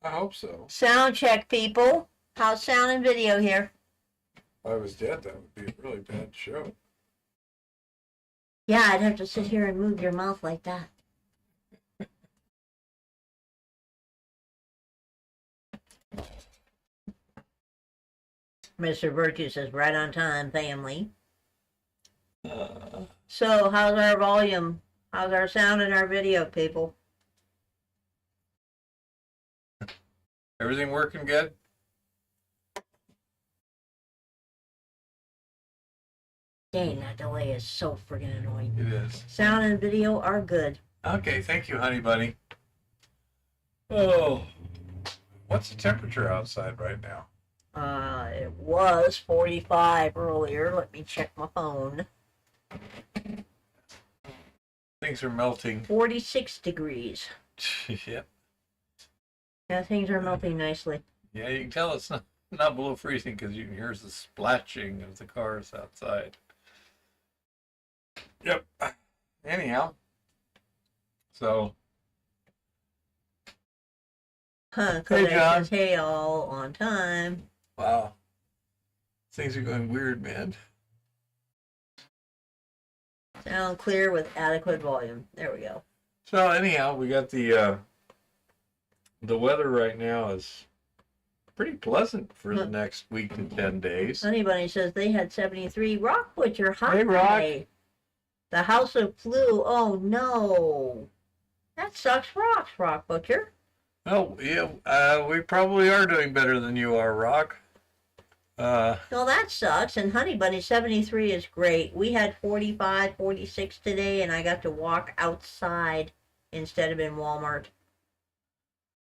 I hope so. Sound check, people. How's sound and video here? If I was dead, that would be a really bad show. Yeah, I'd have to sit here and move your mouth like that. Mr. Virtue says, right on time, family. So, how's our volume? How's our sound and our video, people? Everything working good? Dang, that delay is so friggin' annoying. It is. Sound and video are good. Okay, thank you, honey bunny. Oh, what's the temperature outside right now? It was 45 earlier. Let me check my phone. Things are melting. 46 degrees. Yep. Yeah, things are melting nicely. Yeah, you can tell it's not below freezing because you can hear the splashing of the cars outside. Yep. Anyhow, so. Huh, Hey, John. says, hey, all on time. Wow. Things are going weird, man. Sound clear with adequate volume. There we go. So anyhow, we got the weather right now is pretty pleasant for the next week to 10 days. Honey Bunny says they had 73. Rock Butcher, hi. Hey, Rock. The House of Flu. Oh, no. That sucks rocks, Rock Butcher. Oh, yeah, we probably are doing better than you are, Rock. Well, that sucks. And Honey Bunny, 73 is great. We had 45, 46 today, and I got to walk outside instead of in Walmart.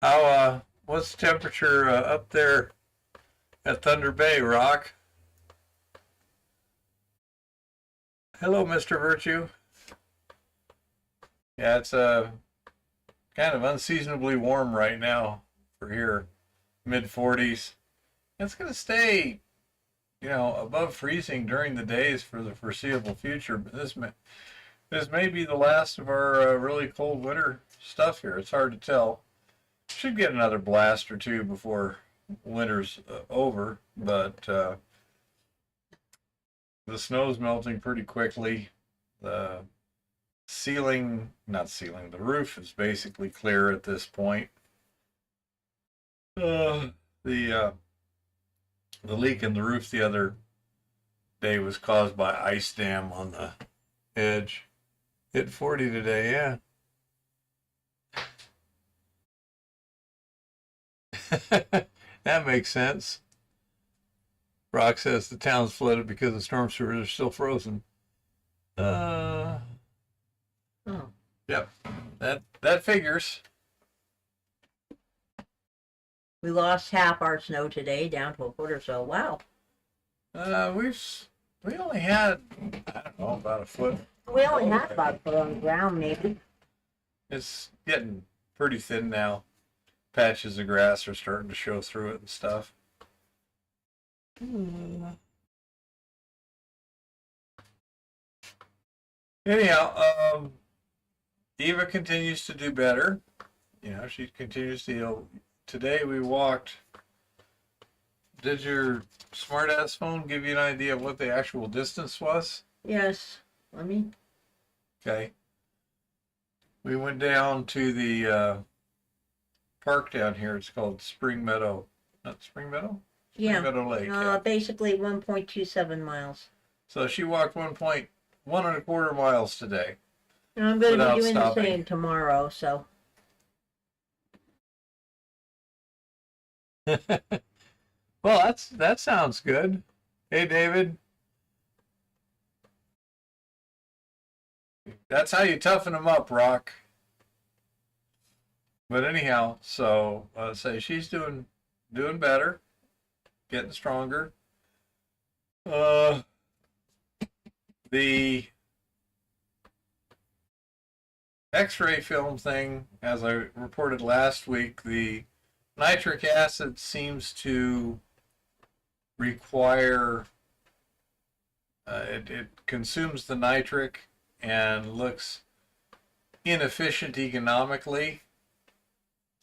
How, what's the temperature up there at Thunder Bay, Rock? Hello, Mr. Virtue. Yeah, it's kind of unseasonably warm right now for here, mid-40s. It's going to stay, above freezing during the days for the foreseeable future. But this may be the last of our really cold winter stuff here. It's hard to tell. Should get another blast or two before winter's over, but the snow's melting pretty quickly. The roof is basically clear at this point. The leak in the roof the other day was caused by ice dam on the edge. Hit 40 today, yeah. That makes sense. Rock says the town's flooded because the storm sewers are still frozen. Oh. Yep. That figures. We lost half our snow today, down to a foot or so. Wow. We only had, I don't know, about a foot. We only had about a foot on the ground, maybe. It's getting pretty thin now. Patches of grass are starting to show through it and stuff. Anyhow, Eva continues to do better. She continues to heal. Today we walked. Did your smartass phone give you an idea of what the actual distance was? Yes. Let me. Okay. We went down to the park down here. It's called Spring Meadow. Not Spring Meadow? Yeah. Spring Meadow Lake. Yeah. Basically 1.27 miles. So she walked 1.125 miles today. And I'm going to be doing stopping. the same tomorrow, so. Well, that sounds good. Hey, David. That's how you toughen them up, Rock. But anyhow, so say she's doing better, getting stronger. The Xray film thing, as I reported last week, the nitric acid seems to require, it consumes the nitric and looks inefficient economically.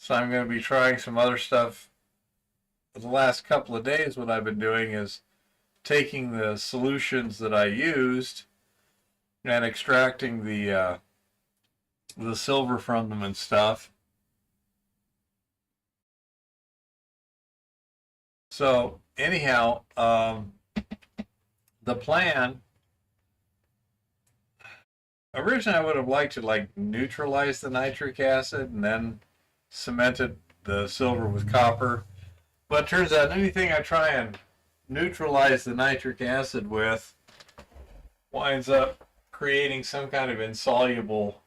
So I'm going to be trying some other stuff. For the last couple of days, what I've been doing is taking the solutions that I used and extracting the silver from them and stuff. So anyhow, the plan, originally I would have liked to like neutralize the nitric acid and then cemented the silver with copper. But it turns out anything I try and neutralize the nitric acid with winds up creating some kind of insoluble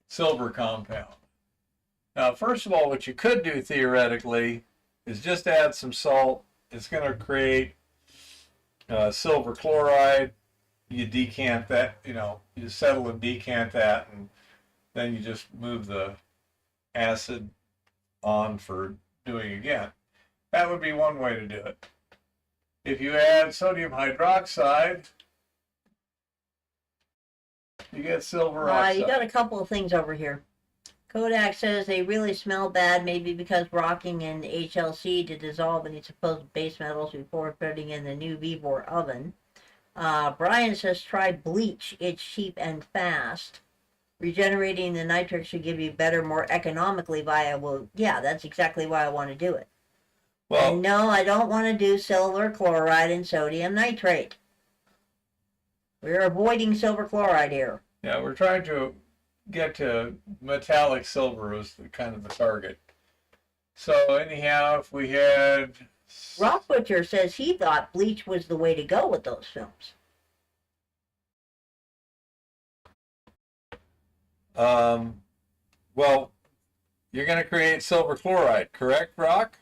silver compound. Now, first of all, what you could do theoretically is just add some salt. It's going to create silver chloride. You decant that, you settle and decant that, and then you just move the acid on for doing again. That would be one way to do it. If you add sodium hydroxide, you get silver oxide. You got a couple of things over here. Kodak says they really smell bad, maybe because rocking in HLC to dissolve any supposed base metals before putting in the new Vibor oven. Brian says try bleach. It's cheap and fast. Regenerating the nitric should give you better, more economically viable. Yeah, that's exactly why I want to do it. Well, and no, I don't want to do silver chloride and sodium nitrate. We're avoiding silver chloride here. Yeah, we're trying to get to metallic silver as the kind of the target. So anyhow, if we had... Rock Butcher says he thought bleach was the way to go with those films. Well, you're going to create silver chloride, correct, Rock?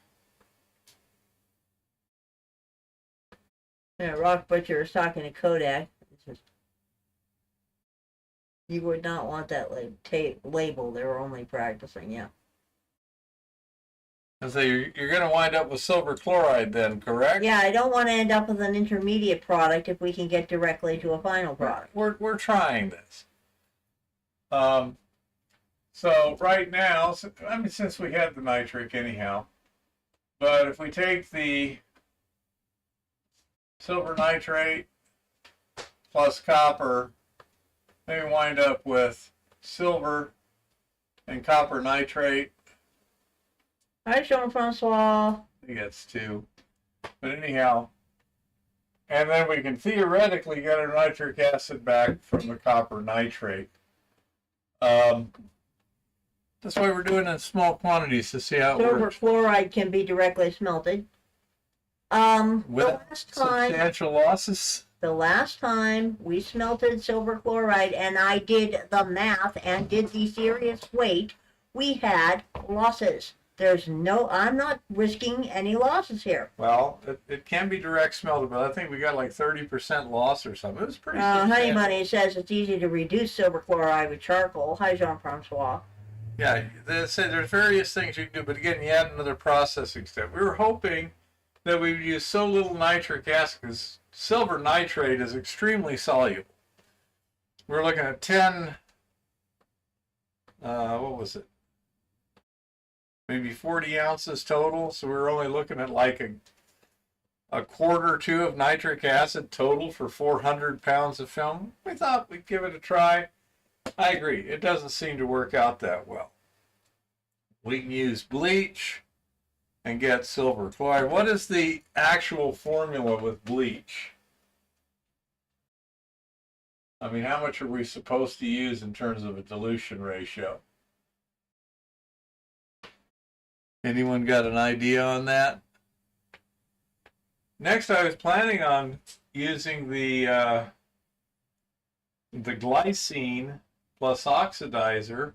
Yeah, Rock Butcher is talking to Kodak. You would not want that label. They were only practicing, yeah. And so you're going to wind up with silver chloride then, correct? Yeah, I don't want to end up with an intermediate product if we can get directly to a final product. We're trying this. So right now, since we had the nitric anyhow, but if we take the silver nitrate plus copper, then we wind up with silver and copper nitrate. Hi, Jean-Francois. I think that's 2. But anyhow, and then we can theoretically get our nitric acid back from the copper nitrate. That's why we're doing it in small quantities to see how it Silver works. chloride can be directly smelted. With substantial losses. The last time we smelted silver chloride, and I did the math and did the serious weight, we had losses. I'm not risking any losses here. Well, it can be direct smelted, but I think we got like 30% loss or something. It was pretty substantial. Honey Bunny says it's easy to reduce silver chloride with charcoal. Hi, Jean-Francois. Yeah, they say there's various things you can do, but again, you add another processing step. We were hoping that we would use so little nitric acid because silver nitrate is extremely soluble. We're looking at 10, what was it? Maybe 40 ounces total. So we were only looking at like a quarter or 2 of nitric acid total for 400 pounds of film. We thought we'd give it a try. I agree. It doesn't seem to work out that well. We can use bleach and get silver chloride. What is the actual formula with bleach? I mean, how much are we supposed to use in terms of a dilution ratio? Anyone got an idea on that? Next, I was planning on using the glycine plus oxidizer.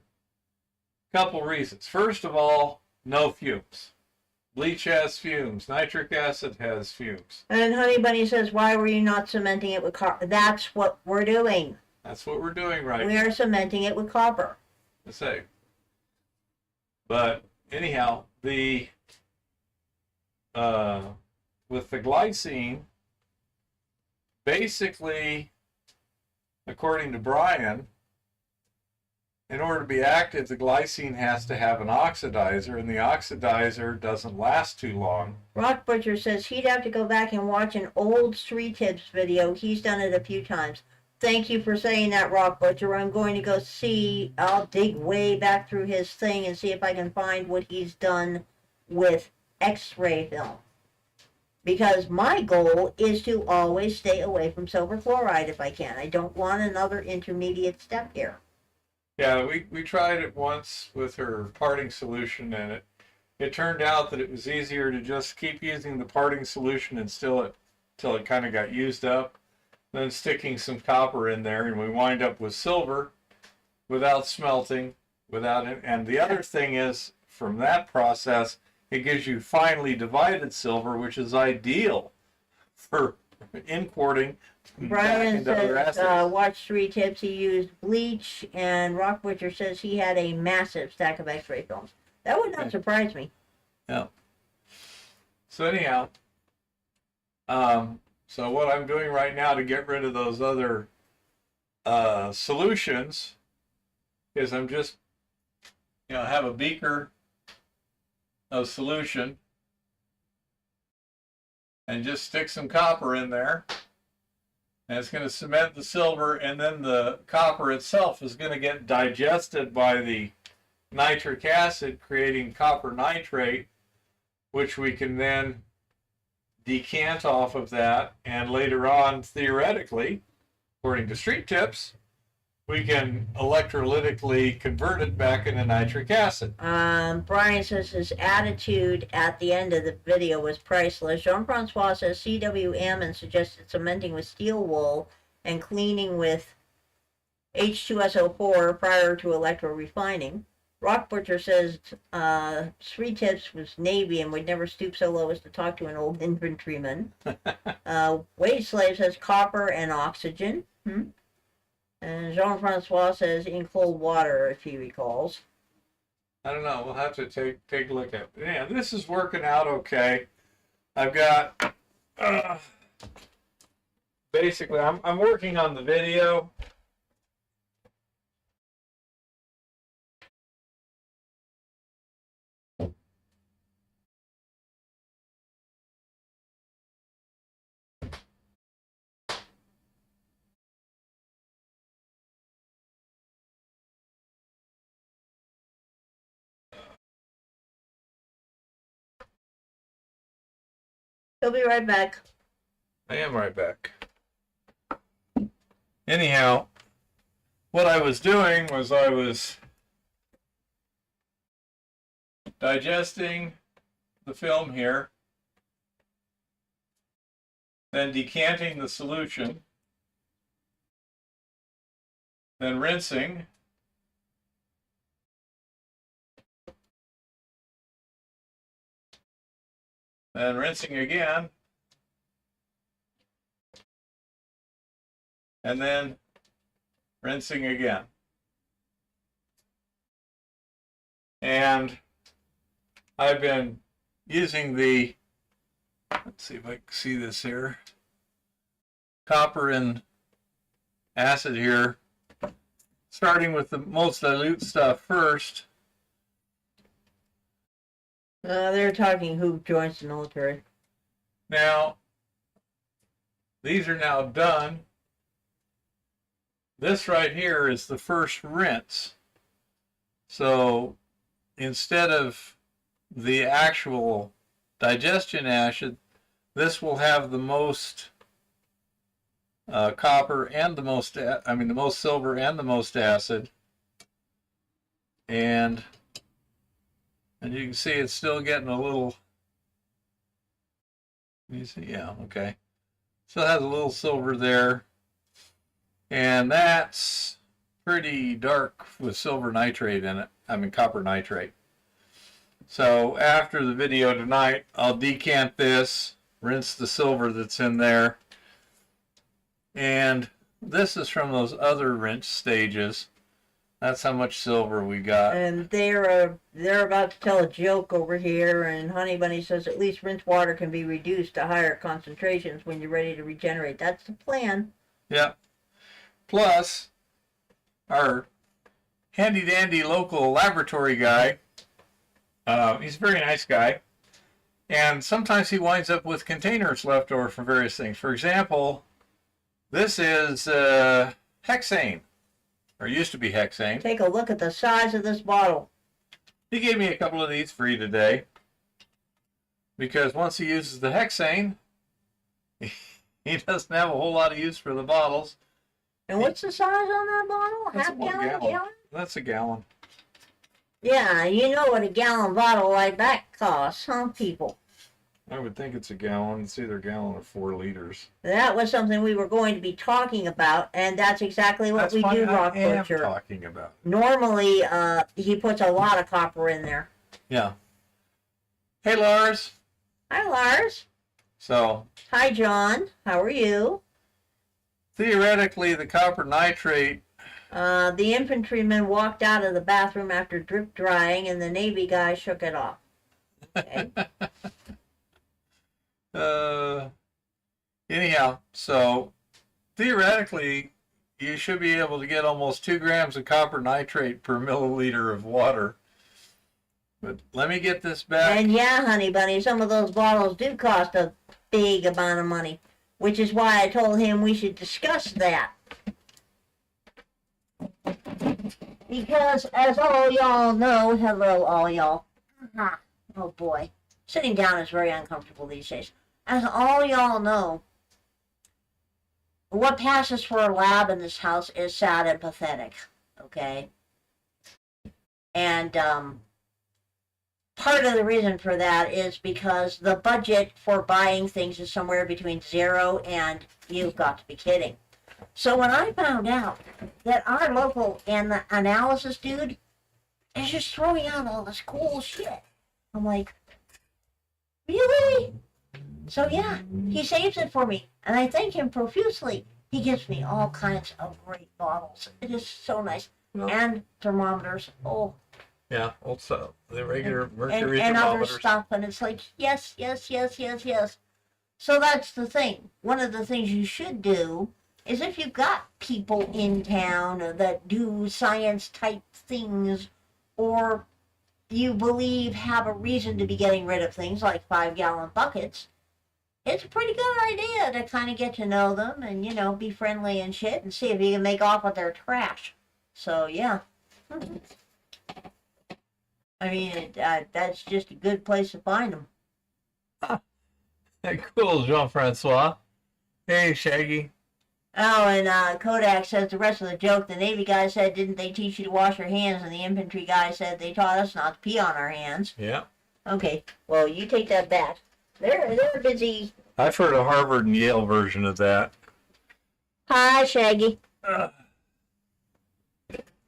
Couple reasons. First of all, no fumes. Bleach has fumes. Nitric acid has fumes. And Honey Bunny says, why were you not cementing it with copper? That's what we're doing. That's what we're doing right now. We are cementing it with copper. Let's say. But anyhow, with the glycine, basically, according to Brian, in order to be active, the glycine has to have an oxidizer, and the oxidizer doesn't last too long. Rock Butcher says he'd have to go back and watch an old Xray Tips video. He's done it a few times. Thank you for saying that, Rock Butcher. I'm going to go see, I'll dig way back through his thing and see if I can find what he's done with Xray film. Because my goal is to always stay away from silver chloride if I can. I don't want another intermediate step here. Yeah, we tried it once with her parting solution, and it turned out that it was easier to just keep using the parting solution until it kind of got used up, then sticking some copper in there, and we wind up with silver without smelting, without it. And the other thing is, from that process, it gives you finely divided silver, which is ideal for importing. Brian says, watch Xray Tips. He used bleach, and Rock Butcher says he had a massive stack of Xray films. That would not surprise me. Yeah. So anyhow, so what I'm doing right now to get rid of those other solutions is I'm just, have a beaker of solution and just stick some copper in there. And it's going to cement the silver, and then the copper itself is going to get digested by the nitric acid, creating copper nitrate, which we can then decant off of that, and later on, theoretically, according to Xray Tips, we can electrolytically convert it back into nitric acid. Brian says his attitude at the end of the video was priceless. Jean-Francois says CWM and suggested cementing with steel wool and cleaning with H2SO4 prior to electro-refining. Rock Butcher says Xray Tips was Navy and would never stoop so low as to talk to an old infantryman. Wade Slave says copper and oxygen. And Jean-Francois says in cold water, if he recalls. I don't know. We'll have to take a look at it. Yeah, this is working out okay. I've got basically I'm working on the video. He'll be right back. I am right back. Anyhow, what I was doing was I was digesting the film here, then decanting the solution, then rinsing, then rinsing again, and then rinsing again. And I've been using the, let's see if I can see this here, copper and acid here, starting with the most dilute stuff first. They're talking who joins the military. Now, these are now done. This right here is the first rinse. So instead of the actual digestion acid, this will have the most copper and the most, the most silver and the most acid. And you can see it's still getting a little, you see, yeah, okay. Still has a little silver there. And that's pretty dark with silver nitrate in it, copper nitrate. So after the video tonight, I'll decant this, rinse the silver that's in there. And this is from those other rinse stages. That's how much silver we got. And they're about to tell a joke over here, and Honey Bunny says at least rinse water can be reduced to higher concentrations when you're ready to regenerate. That's the plan. Yeah. Plus, our handy dandy local laboratory guy. He's a very nice guy. And sometimes he winds up with containers left over for various things. For example, this is hexane, or used to be hexane. Take a look at the size of this bottle. He gave me a couple of these free today because once he uses the hexane, he doesn't have a whole lot of use for the bottles. And what's the size on that bottle? That's Half 1 gallon? gallon. Gallon? That's a gallon. Yeah, you know what a gallon bottle like that costs, huh, people? I would think it's a gallon. It's either a gallon or 4 liters. That was something we were going to be talking about, and that's exactly what That's we what do, I Rock am Butcher. talking about. Normally, he puts a lot of copper in there. Yeah. Hey, Lars. Hi, Lars. So, Hi, John. How are you? theoretically, the copper nitrate. The infantryman walked out of the bathroom after drip drying, and the Navy guy shook it off. Okay. Anyhow, so theoretically, you should be able to get almost 2 grams of copper nitrate per milliliter of water. But let me get this back. And yeah, honey bunny, some of those bottles do cost a big amount of money, which is why I told him we should discuss that. Because as all y'all know, hello all y'all. Oh boy, sitting down is very uncomfortable these days. As all y'all know, what passes for a lab in this house is sad and pathetic, okay? And part of the reason for that is because the budget for buying things is somewhere between 0 and you've got to be kidding. So when I found out that our local analysis dude is just throwing out all this cool shit, I'm like, really? So yeah, he saves it for me, and I thank him profusely. He gives me all kinds of great bottles. It is so nice. Well, And thermometers. Oh, yeah, also the regular mercury and other thermometers. stuff, and it's like, yes, yes, yes, yes, yes. So that's the thing. One of the things you should do is if you've got people in town that do science type things, or you believe have a reason to be getting rid of things like 5-gallon buckets, it's a pretty good idea to kind of get to know them and, you know, be friendly and shit and see if you can make off with their trash. So, yeah. I mean, that's just a good place to find them. Cool, Jean-Francois. Hey, Shaggy. Oh, and Kodak says the rest of the joke, the Navy guy said, didn't they teach you to wash your hands? And the infantry guy said, they taught us not to pee on our hands. Yeah. Okay, well, you take that back. They're busy. I've heard a Harvard and Yale version of that. Hi, Shaggy. But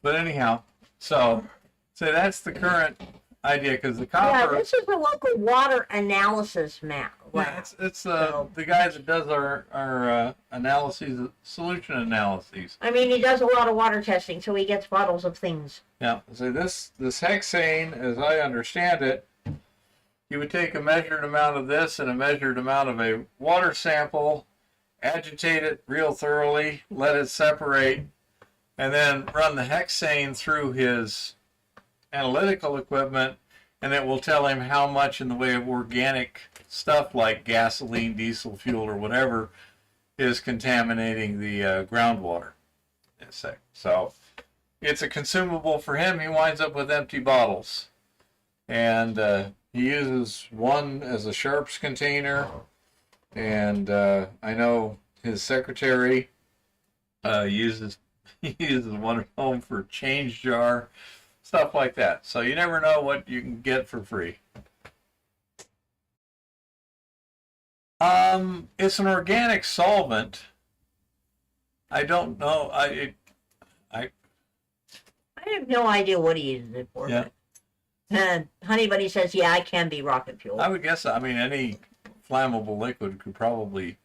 anyhow, so that's the current idea, because the Yeah, copper. this is the local water analysis map. Yeah, it's the guy that does our analyses, solution analyses. I mean, he does a lot of water testing, so he gets bottles of things. Yeah. So this hexane, as I understand it, you would take a measured amount of this and a measured amount of a water sample, agitate it real thoroughly, let it separate, and then run the hexane through his analytical equipment, and it will tell him how much in the way of organic stuff like gasoline, diesel fuel, or whatever is contaminating the groundwater. So it's a consumable for him. He winds up with empty bottles. And he uses one as a sharps container. And I know his secretary uses one at home for change jar, stuff like that. So you never know what you can get for free. It's an organic solvent. I don't know. I have no idea what he uses it for. Yeah. And Honey Bunny says, yeah, it can be rocket fuel. would guess. I mean, any flammable liquid could probably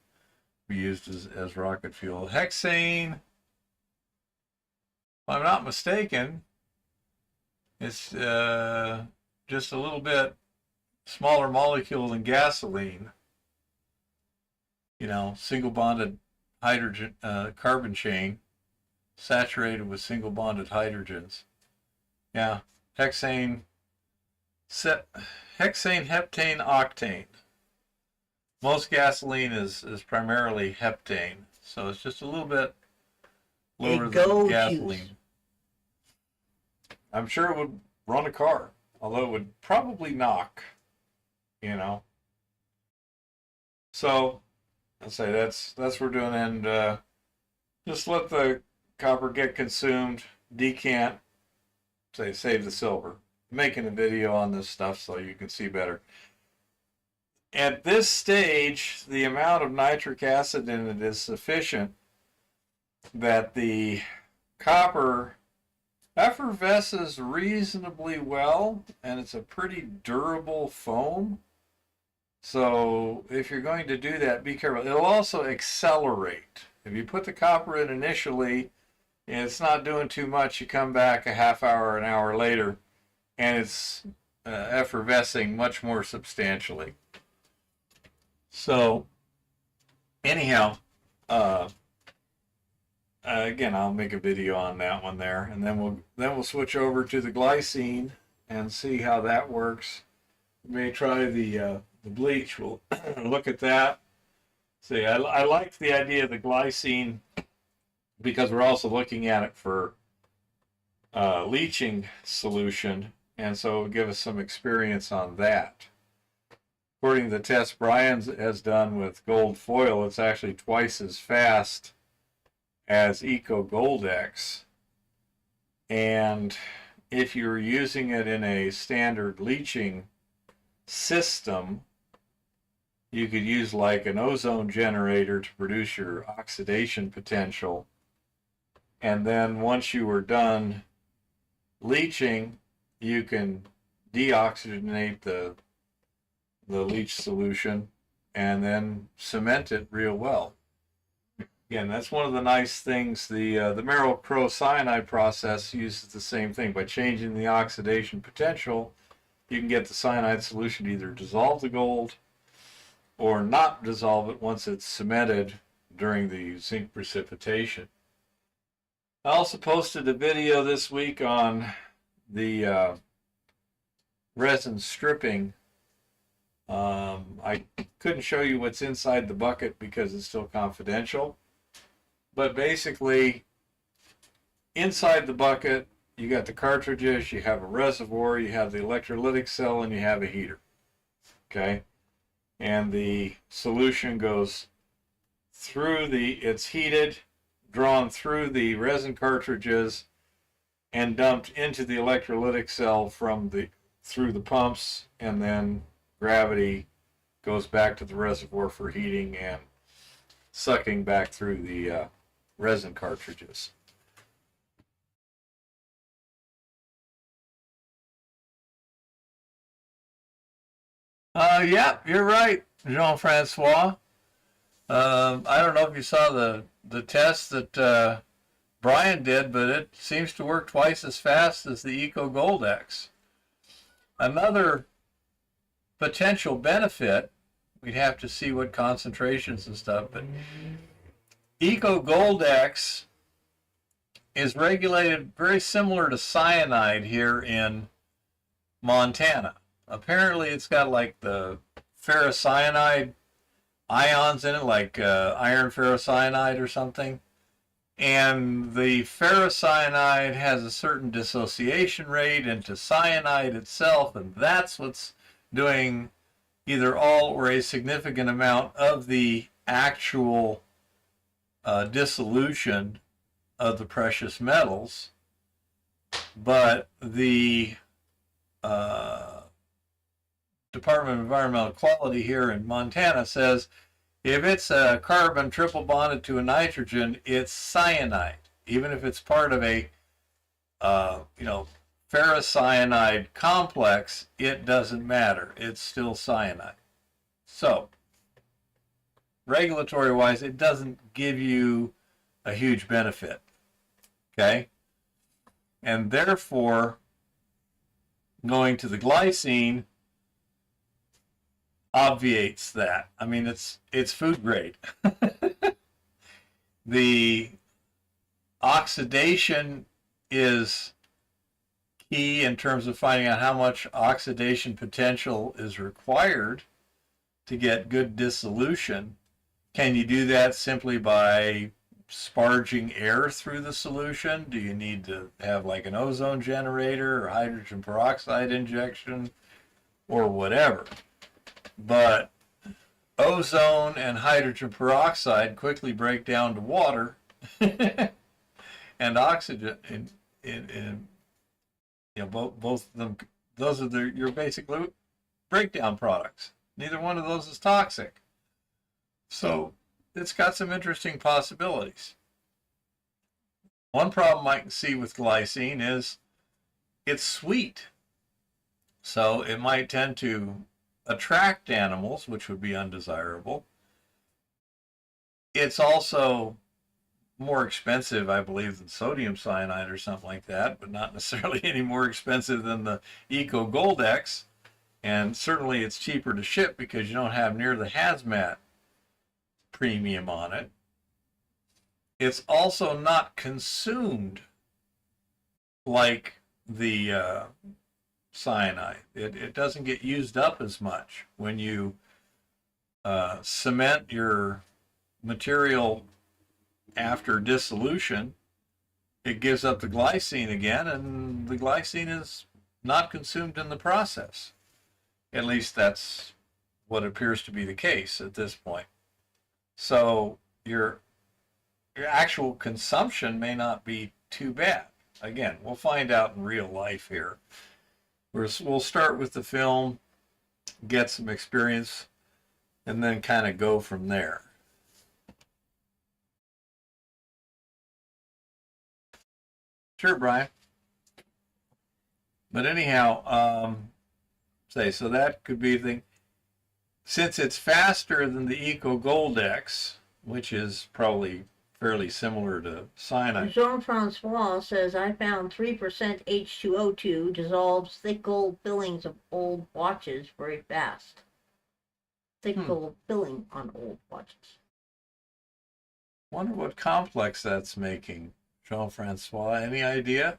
be used as rocket fuel. Hexane, if I'm not mistaken, it's just a little bit smaller molecule than gasoline. You know, single bonded hydrogen carbon chain saturated with single bonded hydrogens. Yeah, hexane, hexane, heptane, octane. Most gasoline is primarily heptane, so it's just a little bit lower than gasoline. I'm sure it would run a car, although it would probably knock, you know. So, I'll say that's what we're doing, and just let the copper get consumed, decant, say save the silver. I'm making a video on this stuff so you can see better. At this stage, the amount of nitric acid in it is sufficient that the copper effervesces reasonably well, and it's a pretty durable foam. So if you're going to do that, be careful. It'll also accelerate. If you put the copper in initially and it's not doing too much, you come back a half hour, an hour later, and it's effervescing much more substantially. So anyhow, again, I'll make a video on that one there, and then we'll switch over to the glycine and see how that works. We may try the bleach. We'll look at that. See, I like the idea of the glycine because we're also looking at it for leaching solution, and so it'll give us some experience on that. According to the test Brian has done with gold foil, it's actually twice as fast as Eco Gold X. And if you're using it in a standard leaching system, you could use like an ozone generator to produce your oxidation potential. And then once you were done leaching, you can deoxygenate the leach solution and then cement it real well. Again, that's one of the nice things. The mercurocyanide process uses the same thing. By changing the oxidation potential, you can get the cyanide solution to either dissolve the gold or not dissolve it once it's cemented during the zinc precipitation. I also posted a video this week on the resin stripping. I couldn't show you what's inside the bucket because it's still confidential. But basically, inside the bucket, you got the cartridges, you have a reservoir, you have the electrolytic cell, and you have a heater. Okay? And the solution goes through it's heated, drawn through the resin cartridges, and dumped into the electrolytic cell through the pumps, and then gravity goes back to the reservoir for heating and sucking back through the resin cartridges. Yeah, you're right, Jean-Francois. I don't know if you saw the test that Brian did, but it seems to work twice as fast as the Eco Gold X. Another potential benefit, we'd have to see what concentrations and stuff, but Eco Gold X is regulated very similar to cyanide here in Montana. Apparently it's got like the ferrocyanide ions in it, like iron ferrocyanide or something. And the ferrocyanide has a certain dissociation rate into cyanide itself, and that's what's doing either all or a significant amount of the actual dissolution of the precious metals. But the Department of Environmental Quality here in Montana says if it's a carbon triple bonded to a nitrogen, it's cyanide. Even if it's part of a ferrocyanide complex, it doesn't matter. It's still cyanide. So, regulatory wise, it doesn't give you a huge benefit. Okay? And therefore, going to the glycine obviates that. I mean, it's food grade. The oxidation is key in terms of finding out how much oxidation potential is required to get good dissolution. Can you do that simply by sparging air through the solution? Do you need to have like an ozone generator or hydrogen peroxide injection or whatever? But ozone and hydrogen peroxide quickly break down to water and oxygen in both of them. Those are your basic breakdown products. Neither one of those is toxic. So it's got some interesting possibilities. One problem I can see with glycine is it's sweet. So it might tend to attract animals, which would be undesirable. It's also more expensive, I believe, than sodium cyanide or something like that, but not necessarily any more expensive than the Eco Gold X. And certainly it's cheaper to ship because you don't have near the hazmat premium on it. It's also not consumed like the cyanide. It doesn't get used up as much. When you cement your material after dissolution, it gives up the glycine again, and the glycine is not consumed in the process. At least that's what appears to be the case at this point. So your actual consumption may not be too bad. Again, we'll find out in real life here. We'll start with the film, get some experience, and then kind of go from there. Sure, Brian. But anyhow, so that could be the thing. Since it's faster than the Eco Gold X, which is probably fairly similar to cyanide. Jean-Francois says, I found 3% H2O2 dissolves thick gold fillings of old watches very fast. Thick gold filling on old watches. Wonder what complex that's making, Jean-Francois. Any idea?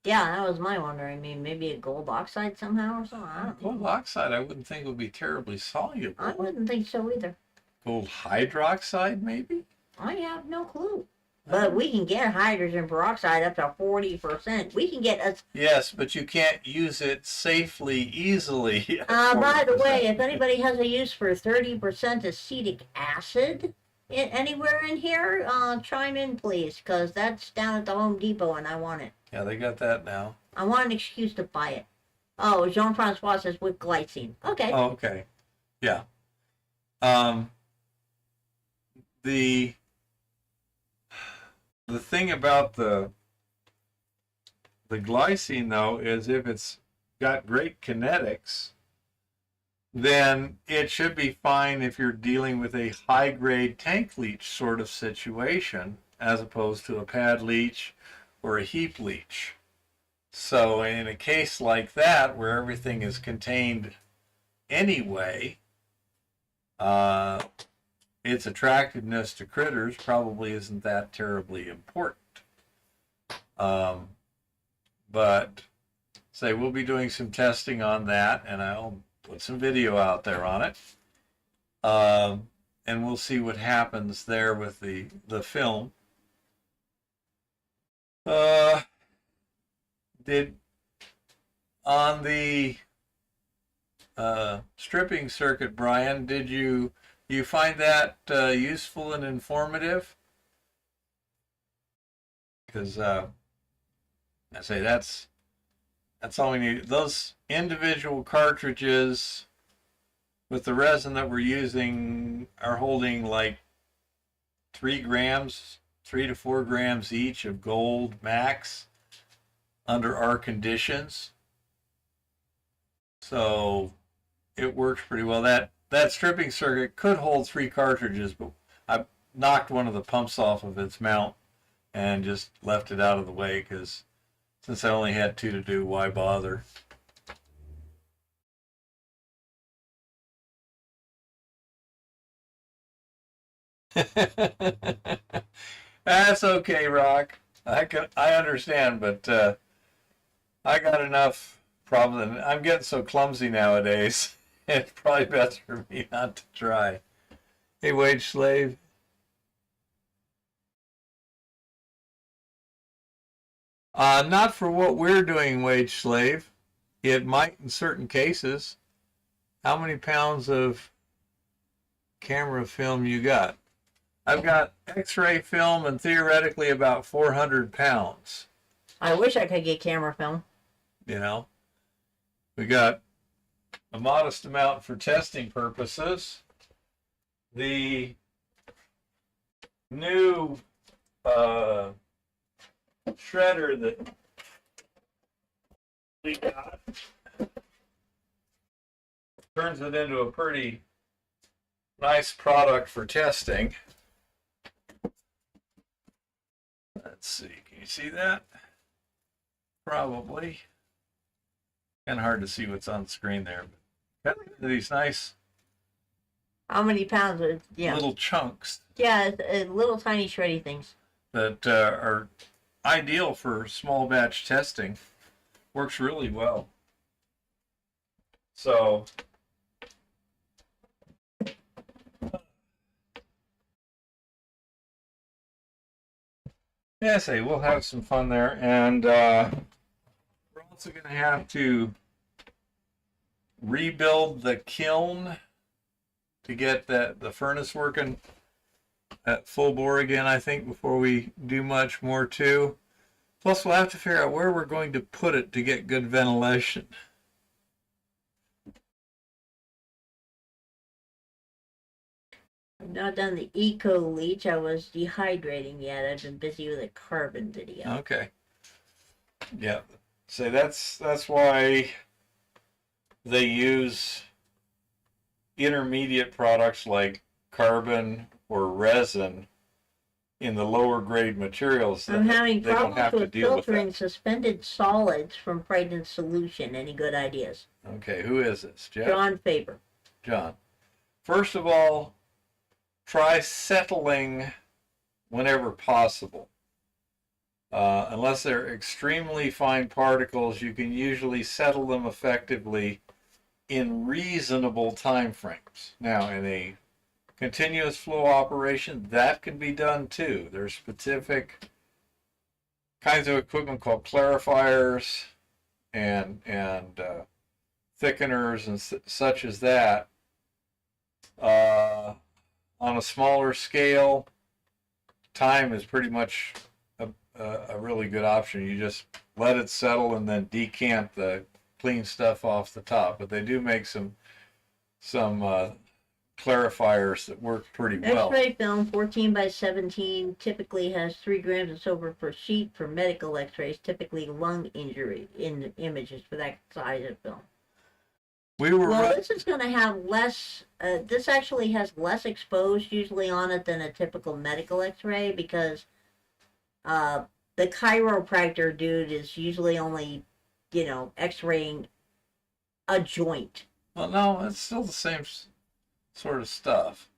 Yeah, that was my wondering. I mean, maybe a gold oxide somehow or something. I don't know. Gold oxide, I wouldn't think would be terribly soluble. I wouldn't think so either. Gold hydroxide, maybe? I have no clue. But we can get hydrogen peroxide up to 40%. We can get us. Yes, but you can't use it safely, easily. By the way, if anybody has a use for 30% acetic acid anywhere in here, chime in, please, because that's down at the Home Depot and I want it. Yeah, they got that now. I want an excuse to buy it. Oh, Jean-Francois says with glycine. Okay. Oh, okay. Yeah. The thing about the glycine, though, is if it's got great kinetics, then it should be fine if you're dealing with a high-grade tank leach sort of situation, as opposed to a pad leach or a heap leach. So in a case like that, where everything is contained anyway, its attractiveness to critters probably isn't that terribly important. But say we'll be doing some testing on that, and I'll put some video out there on it. And we'll see what happens there with the film. Did on the stripping circuit, Brian, did you find that useful and informative? Because I say that's all we need. Those individual cartridges with the resin that we're using are holding like 3 to 4 grams each of gold max under our conditions. So it works pretty well. That stripping circuit could hold 3 cartridges, but I knocked one of the pumps off of its mount and just left it out of the way, because since I only had 2 to do, why bother? That's okay, Rock. I understand, but I got enough problem. I'm getting so clumsy nowadays. It's probably best for me not to try. Hey, wage slave. Not for what we're doing, wage slave. It might in certain cases. How many pounds of camera film you got? I've got X-ray film and theoretically about 400 pounds. I wish I could get camera film. You know, we got a modest amount for testing purposes. The new shredder that we got turns it into a pretty nice product for testing. Let's see, can you see that? Probably. Kind of hard to see what's on the screen there. But these nice How many pounds? Yeah. little chunks Yeah, little tiny shreddy things. that are ideal for small batch testing. Works really well. So yeah, say we'll have some fun there, and we're also going to have to rebuild the kiln to get the furnace working at full bore again, I think, before we do much more too. Plus, we'll have to figure out where we're going to put it to get good ventilation. I've not done the eco leach. I was dehydrating yet. I've been busy with a carbon video. Okay. Yeah. So that's why they use intermediate products like carbon or resin in the lower grade materials. I'm having they don't have problems to with deal with filtering that. suspended solids from pregnant solution. Any good ideas? Okay, who is this? Jeff? John Faber. John. First of all, try settling whenever possible. Unless they're extremely fine particles, you can usually settle them effectively in reasonable time frames. Now, in a continuous flow operation, that can be done too. There's specific kinds of equipment called clarifiers and thickeners and such as that. On a smaller scale, time is pretty much a really good option. You just let it settle and then decant the clean stuff off the top. But they do make some clarifiers that work pretty well. X-ray film 14 by 17 typically has 3 grams of silver per sheet. For medical X-rays, typically lung injury in images for that size of film. Well, this is going to have less, this actually has less exposed usually on it than a typical medical X-ray, because the chiropractor dude is usually only, X-raying a joint. Well, no, it's still the same sort of stuff.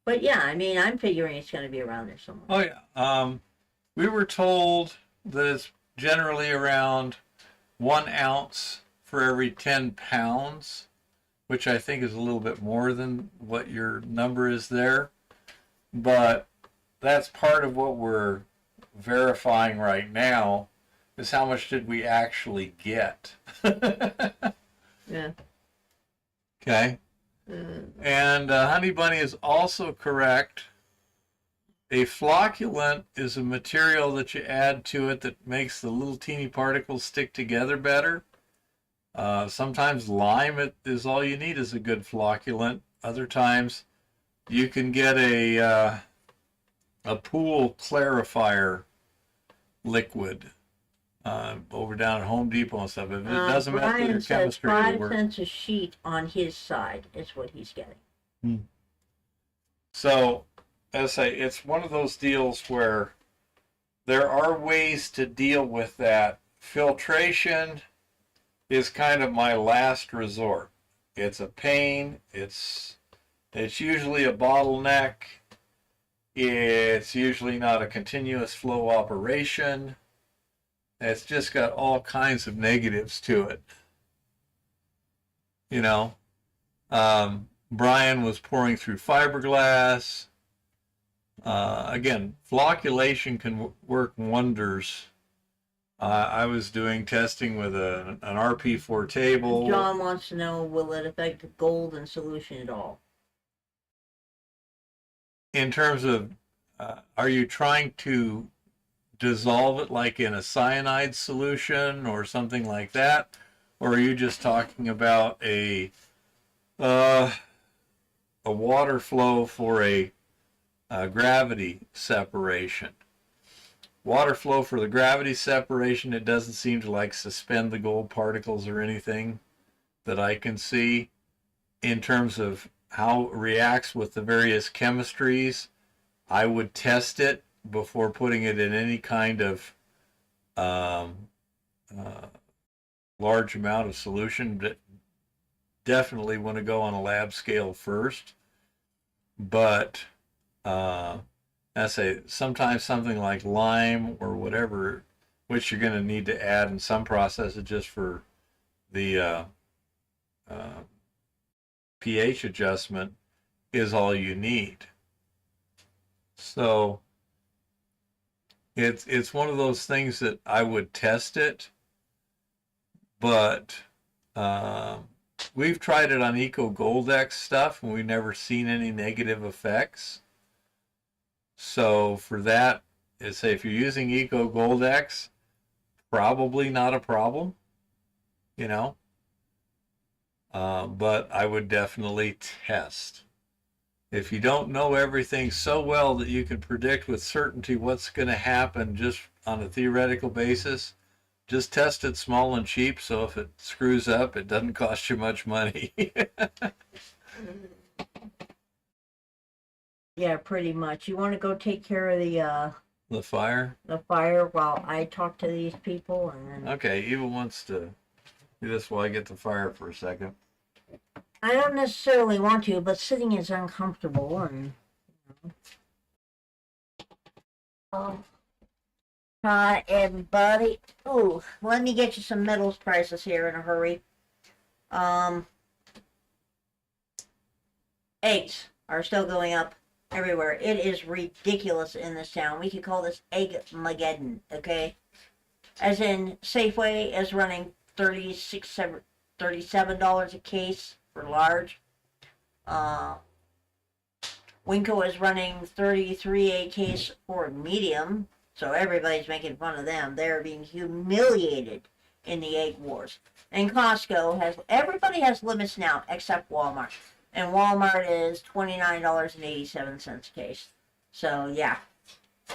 But yeah, I mean, I'm figuring it's going to be around there somewhere. Oh yeah. We were told that it's generally around 1 ounce for every 10 pounds, which I think is a little bit more than what your number is there. But that's part of what we're verifying right now, is how much did we actually get. Yeah. Okay. And Honey Bunny is also correct. A flocculant is a material that you add to it that makes the little teeny particles stick together better. Sometimes lime is all you need is a good flocculant. Other times you can get a pool clarifier liquid over down at Home Depot and stuff. It doesn't matter Brian your says chemistry. 5 cents a sheet on his side is what he's getting. So, as I say, it's one of those deals where there are ways to deal with that. Filtration is kind of my last resort. It's a pain. It's usually a bottleneck. It's usually not a continuous flow operation. It's just got all kinds of negatives to it. You know, Brian was pouring through fiberglass. Again, flocculation can work wonders. I was doing testing with an RP4 table. John wants to know, will it affect the gold in solution at all? In terms of, are you trying to dissolve it like in a cyanide solution or something like that? Or are you just talking about a water flow for a gravity separation? Water flow for the gravity separation, it doesn't seem to like suspend the gold particles or anything that I can see. In terms of how it reacts with the various chemistries, I would test it before putting it in any kind of large amount of solution. Definitely want to go on a lab scale first. But I say sometimes something like lime or whatever, which you're going to need to add in some processes just for the pH adjustment, is all you need. So it's one of those things that I would test it, but we've tried it on Eco Goldex stuff and we've never seen any negative effects. So for that, say if you're using Eco Goldex, probably not a problem, you know. But I would definitely test. If you don't know everything so well that you can predict with certainty what's going to happen just on a theoretical basis, just test it small and cheap, so if it screws up, it doesn't cost you much money. Yeah, pretty much. You want to go take care of The fire? the fire while I talk to these people, and then Okay, Eva wants to do this while I get the fire for a second. I don't necessarily want to, but sitting is uncomfortable, and hi everybody. Ooh, let me get you some metals prices here in a hurry. Eggs are still going up everywhere. It is ridiculous in this town. We could call this Egg-mageddon, okay? As in, Safeway is running $37 a case for large. Winco is running $33 a case for medium. So everybody's making fun of them. They're being humiliated in the egg wars. And Costco everybody has limits now except Walmart. And Walmart is $29.87 a case. So yeah,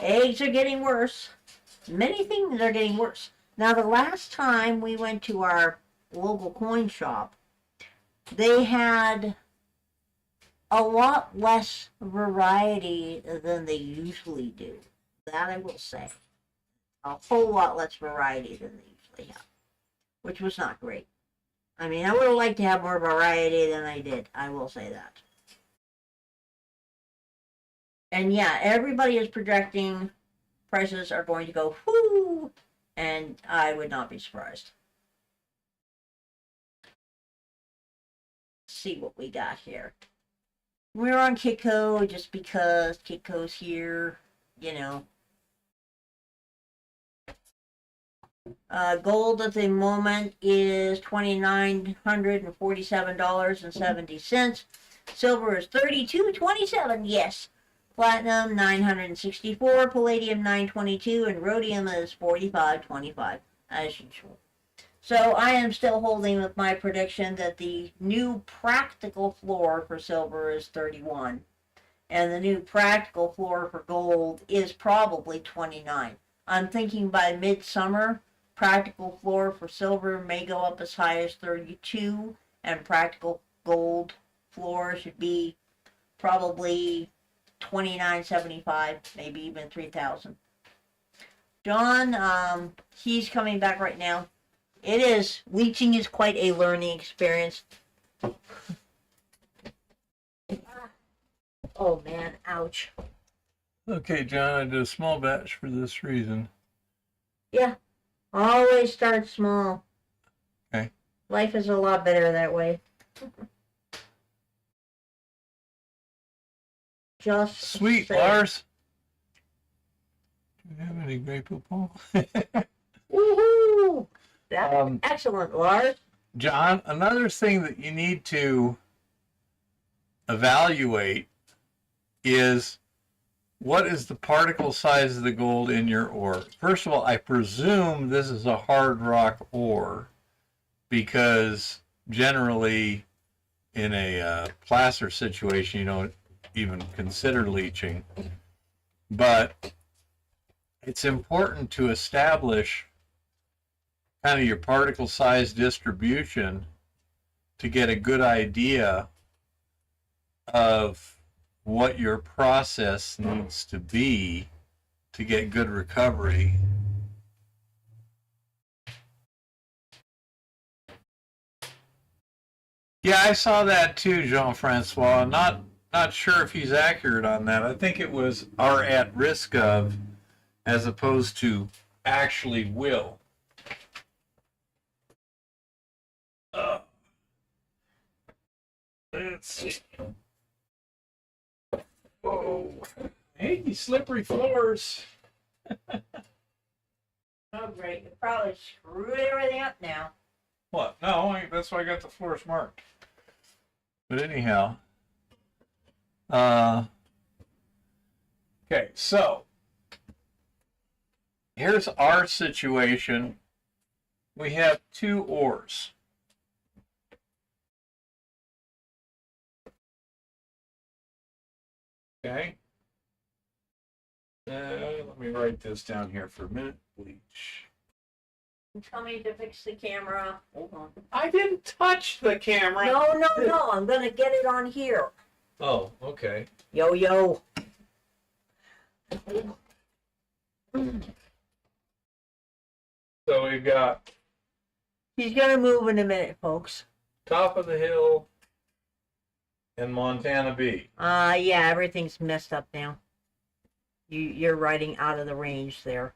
eggs are getting worse. Many things are getting worse. Now the last time we went to our local coin shop, they had a lot less variety than they usually do. That I will say. A whole lot less variety than they usually have, which was not great. I mean, I would have liked to have more variety than I did. I will say that. And yeah, everybody is projecting prices are going to go whoo, and I would not be surprised. Let's see what we got here. We're on Kitco just because Kitco's here, you know. Gold at the moment is $2,947.70. Silver is $32.27. Yes. Platinum $964. Palladium $922, and rhodium is $45.25 as usual. So I am still holding with my prediction that the new practical floor for silver is 31, and the new practical floor for gold is probably 29. I'm thinking by midsummer, practical floor for silver may go up as high as 32, and practical gold floor should be probably 29.75, maybe even 3,000. John, he's coming back right now. Leaching is quite a learning experience. Oh man, ouch. Okay, John, I did a small batch for this reason. Yeah. Always start small. Okay. Life is a lot better that way. Just Sweet, saying. Lars. Do you have any Grey Poupon? Woohoo! That's excellent, Lars. John, another thing that you need to evaluate is what is the particle size of the gold in your ore. First of all, I presume this is a hard rock ore because generally in a placer situation you don't even consider leaching. But it's important to establish kind of your particle size distribution to get a good idea of what your process needs to be to get good recovery. Yeah, I saw that too, Jean-Francois. Not sure if he's accurate on that. I think it was are at risk of as opposed to actually will. Let's see. Whoa. Hey, these slippery floors. Oh, great. You probably screwed everything up now. What? No, that's why I got the floors marked. But anyhow. Okay, so here's our situation. We have two ores. Okay. Let me write this down here for a minute. Bleach. Tell me to fix the camera. Hold on. I didn't touch the camera. No. I'm going to get it on here. Oh, okay. Yo. So we've got He's going to move in a minute, folks. Top of the Hill and Montana B. Yeah, everything's messed up now. You're riding out of the range there.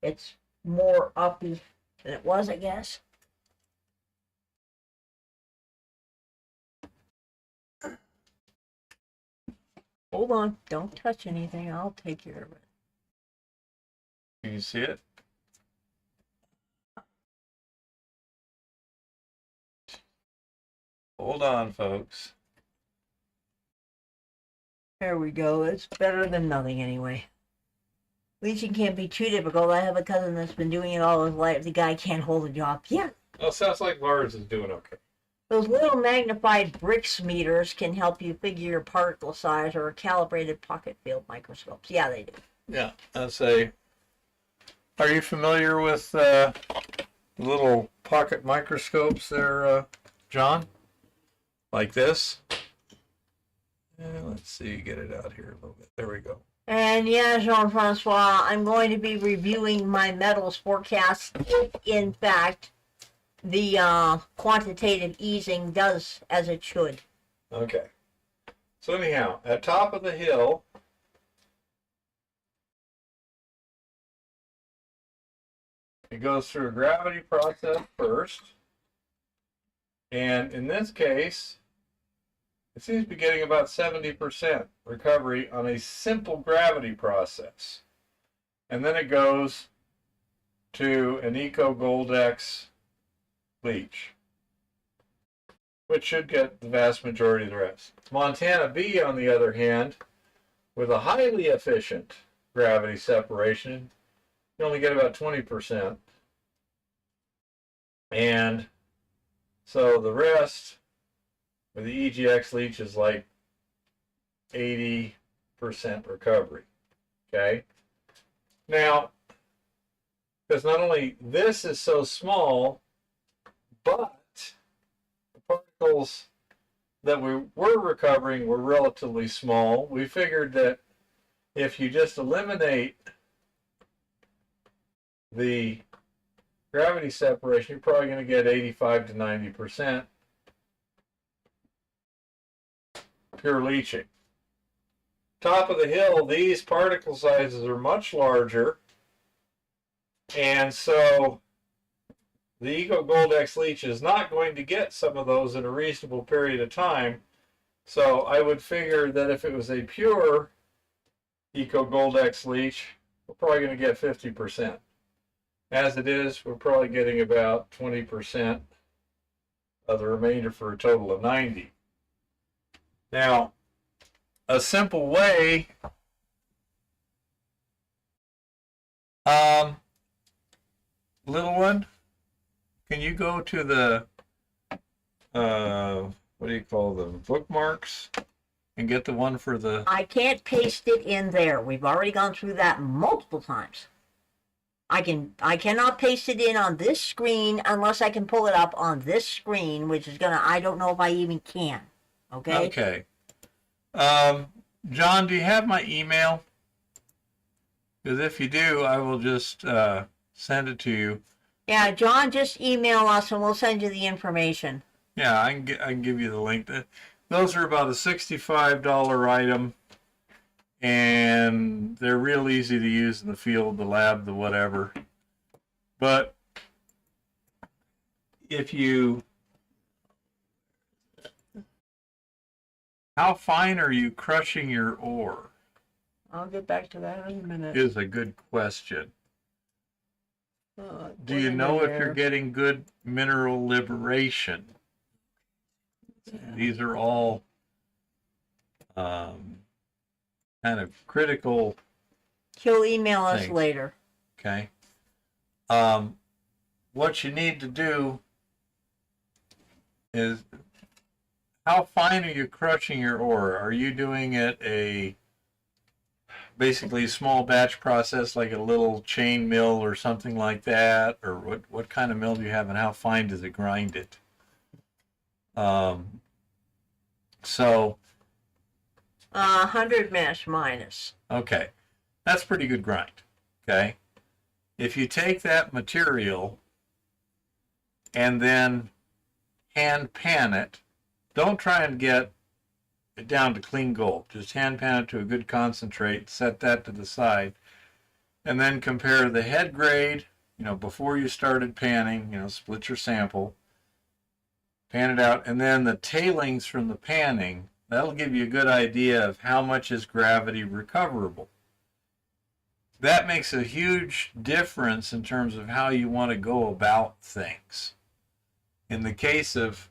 It's more uppy than it was, I guess. Hold on. Don't touch anything. I'll take care of it. Can you see it? Hold on, folks. There we go. It's better than nothing anyway. Leaching can't be too difficult. I have a cousin that's been doing it all his life. The guy can't hold a job. Yeah. Oh, sounds like Lars is doing okay. Those little magnified Brix meters can help you figure your particle size or calibrated pocket field microscopes. Yeah, they do. Yeah, that's a. Are you familiar with little pocket microscopes there, John? Like this? Let's see, get it out here a little bit. There we go. And yeah, Jean-Francois, I'm going to be reviewing my metals forecast if, in fact, the quantitative easing does as it should. Okay. So anyhow, at Top of the Hill, it goes through a gravity process first. And in this case, it seems to be getting about 70% recovery on a simple gravity process. And then it goes to an Eco Goldex leach, which should get the vast majority of the rest. Montana B, on the other hand, with a highly efficient gravity separation, you only get about 20%. And so the rest with the EGX leach is like 80% recovery. Okay? Now, because not only this is so small, but the particles that we were recovering were relatively small. We figured that if you just eliminate the gravity separation, you're probably going to get 85 to 90% pure leaching. Top of the Hill, these particle sizes are much larger, And so the Eco Gold X leach is not going to get some of those in a reasonable period of time. So I would figure that if it was a pure Eco Gold X leach, we're probably going to get 50%. As it is, we're probably getting about 20% of the remainder for a total of 90. Now, a simple way, little one, can you go to the, what do you call them, bookmarks, and get the one for the... I can't paste it in there. We've already gone through that multiple times. I cannot paste it in on this screen unless I can pull it up on this screen, which is gonna, I don't know if I even can. Okay? Okay. John, do you have my email? Because if you do, I will just send it to you. Yeah, John, just email us and we'll send you the information. Yeah, I can give you the link. Those are about a $65 item, and they're real easy to use in the field, the lab, the whatever. But if you... How fine are you crushing your ore? I'll get back to that in a minute. Is a good question. Do you know if you're getting good mineral liberation? These are all kind of critical. He'll email us things. later. Okay. What you need to do is, how fine are you crushing your ore? Are you doing it basically a small batch process, like a little chain mill or something like that? Or what kind of mill do you have, and how fine does it grind it? So 100 mesh minus. okay, that's pretty good grind. Okay, if you take that material and then hand pan it, don't try and get it down to clean gold. Just hand pan it to a good concentrate, set that to the side, and then compare the head grade, before you started panning, split your sample, pan it out, and then the tailings from the panning. That'll give you a good idea of how much is gravity recoverable. That makes a huge difference in terms of how you want to go about things. In the case of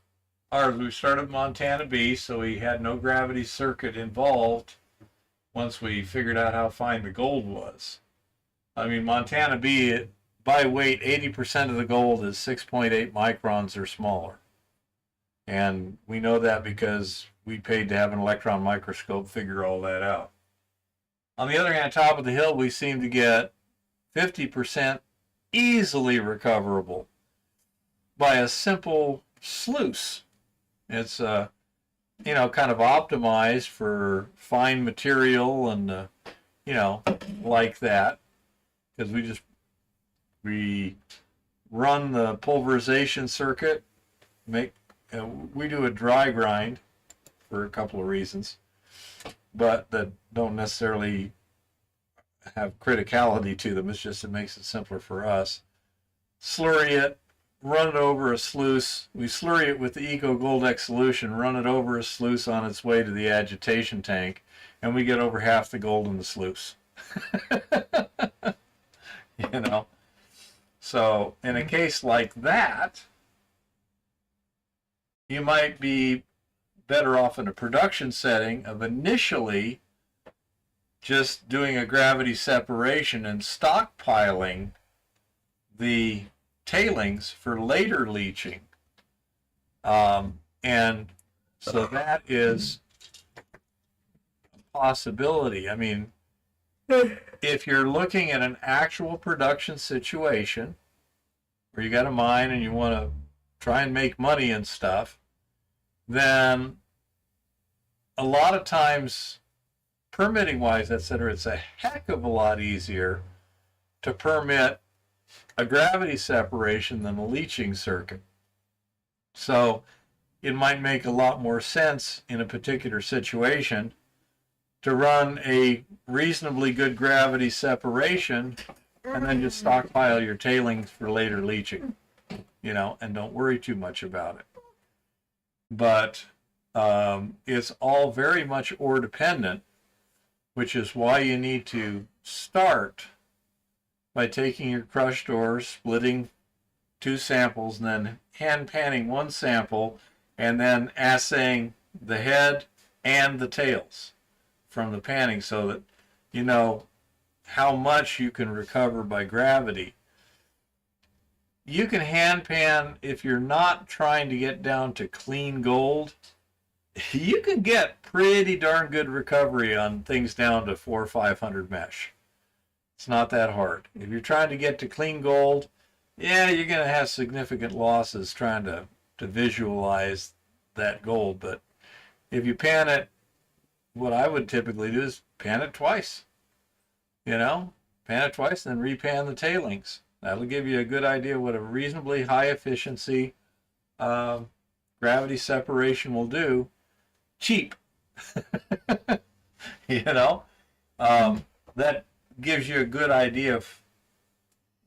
ours, we started Montana B, so we had no gravity circuit involved once we figured out how fine the gold was. I mean, Montana B, by weight, 80% of the gold is 6.8 microns or smaller. And we know that because we paid to have an electron microscope figure all that out. On the other hand, top of the hill, we seem to get 50% easily recoverable by a simple sluice. It's, kind of optimized for fine material and, like that. Because we run the pulverization circuit, we do a dry grind for a couple of reasons, but that don't necessarily have criticality to them. It's just, it makes it simpler for us. Slurry it, run it over a sluice. We slurry it with the Eco Gold X solution, run it over a sluice on its way to the agitation tank, and we get over half the gold in the sluice. So in a case like that, you might be better off in a production setting of initially just doing a gravity separation and stockpiling the tailings for later leaching. And so that is a possibility. I mean, if you're looking at an actual production situation where you got a mine and you want to try and make money and stuff, then a lot of times, permitting wise, etc., it's a heck of a lot easier to permit a gravity separation than a leaching circuit. So it might make a lot more sense in a particular situation to run a reasonably good gravity separation and then just stockpile your tailings for later leaching, and don't worry too much about it. But it's all very much ore dependent, which is why you need to start by taking your crushed ore, splitting 2 samples, and then hand panning 1 sample, and then assaying the head and the tails from the panning, so that you know how much you can recover by gravity. You can hand pan if you're not trying to get down to clean gold. You can get pretty darn good recovery on things down to 400 or 500 mesh. It's not that hard. If you're trying to get to clean gold, yeah, you're going to have significant losses trying to visualize that gold. But if you pan it, what I would typically do is pan it twice. Pan it twice and then repan the tailings. That'll give you a good idea what a reasonably high efficiency gravity separation will do. Cheap. That gives you a good idea of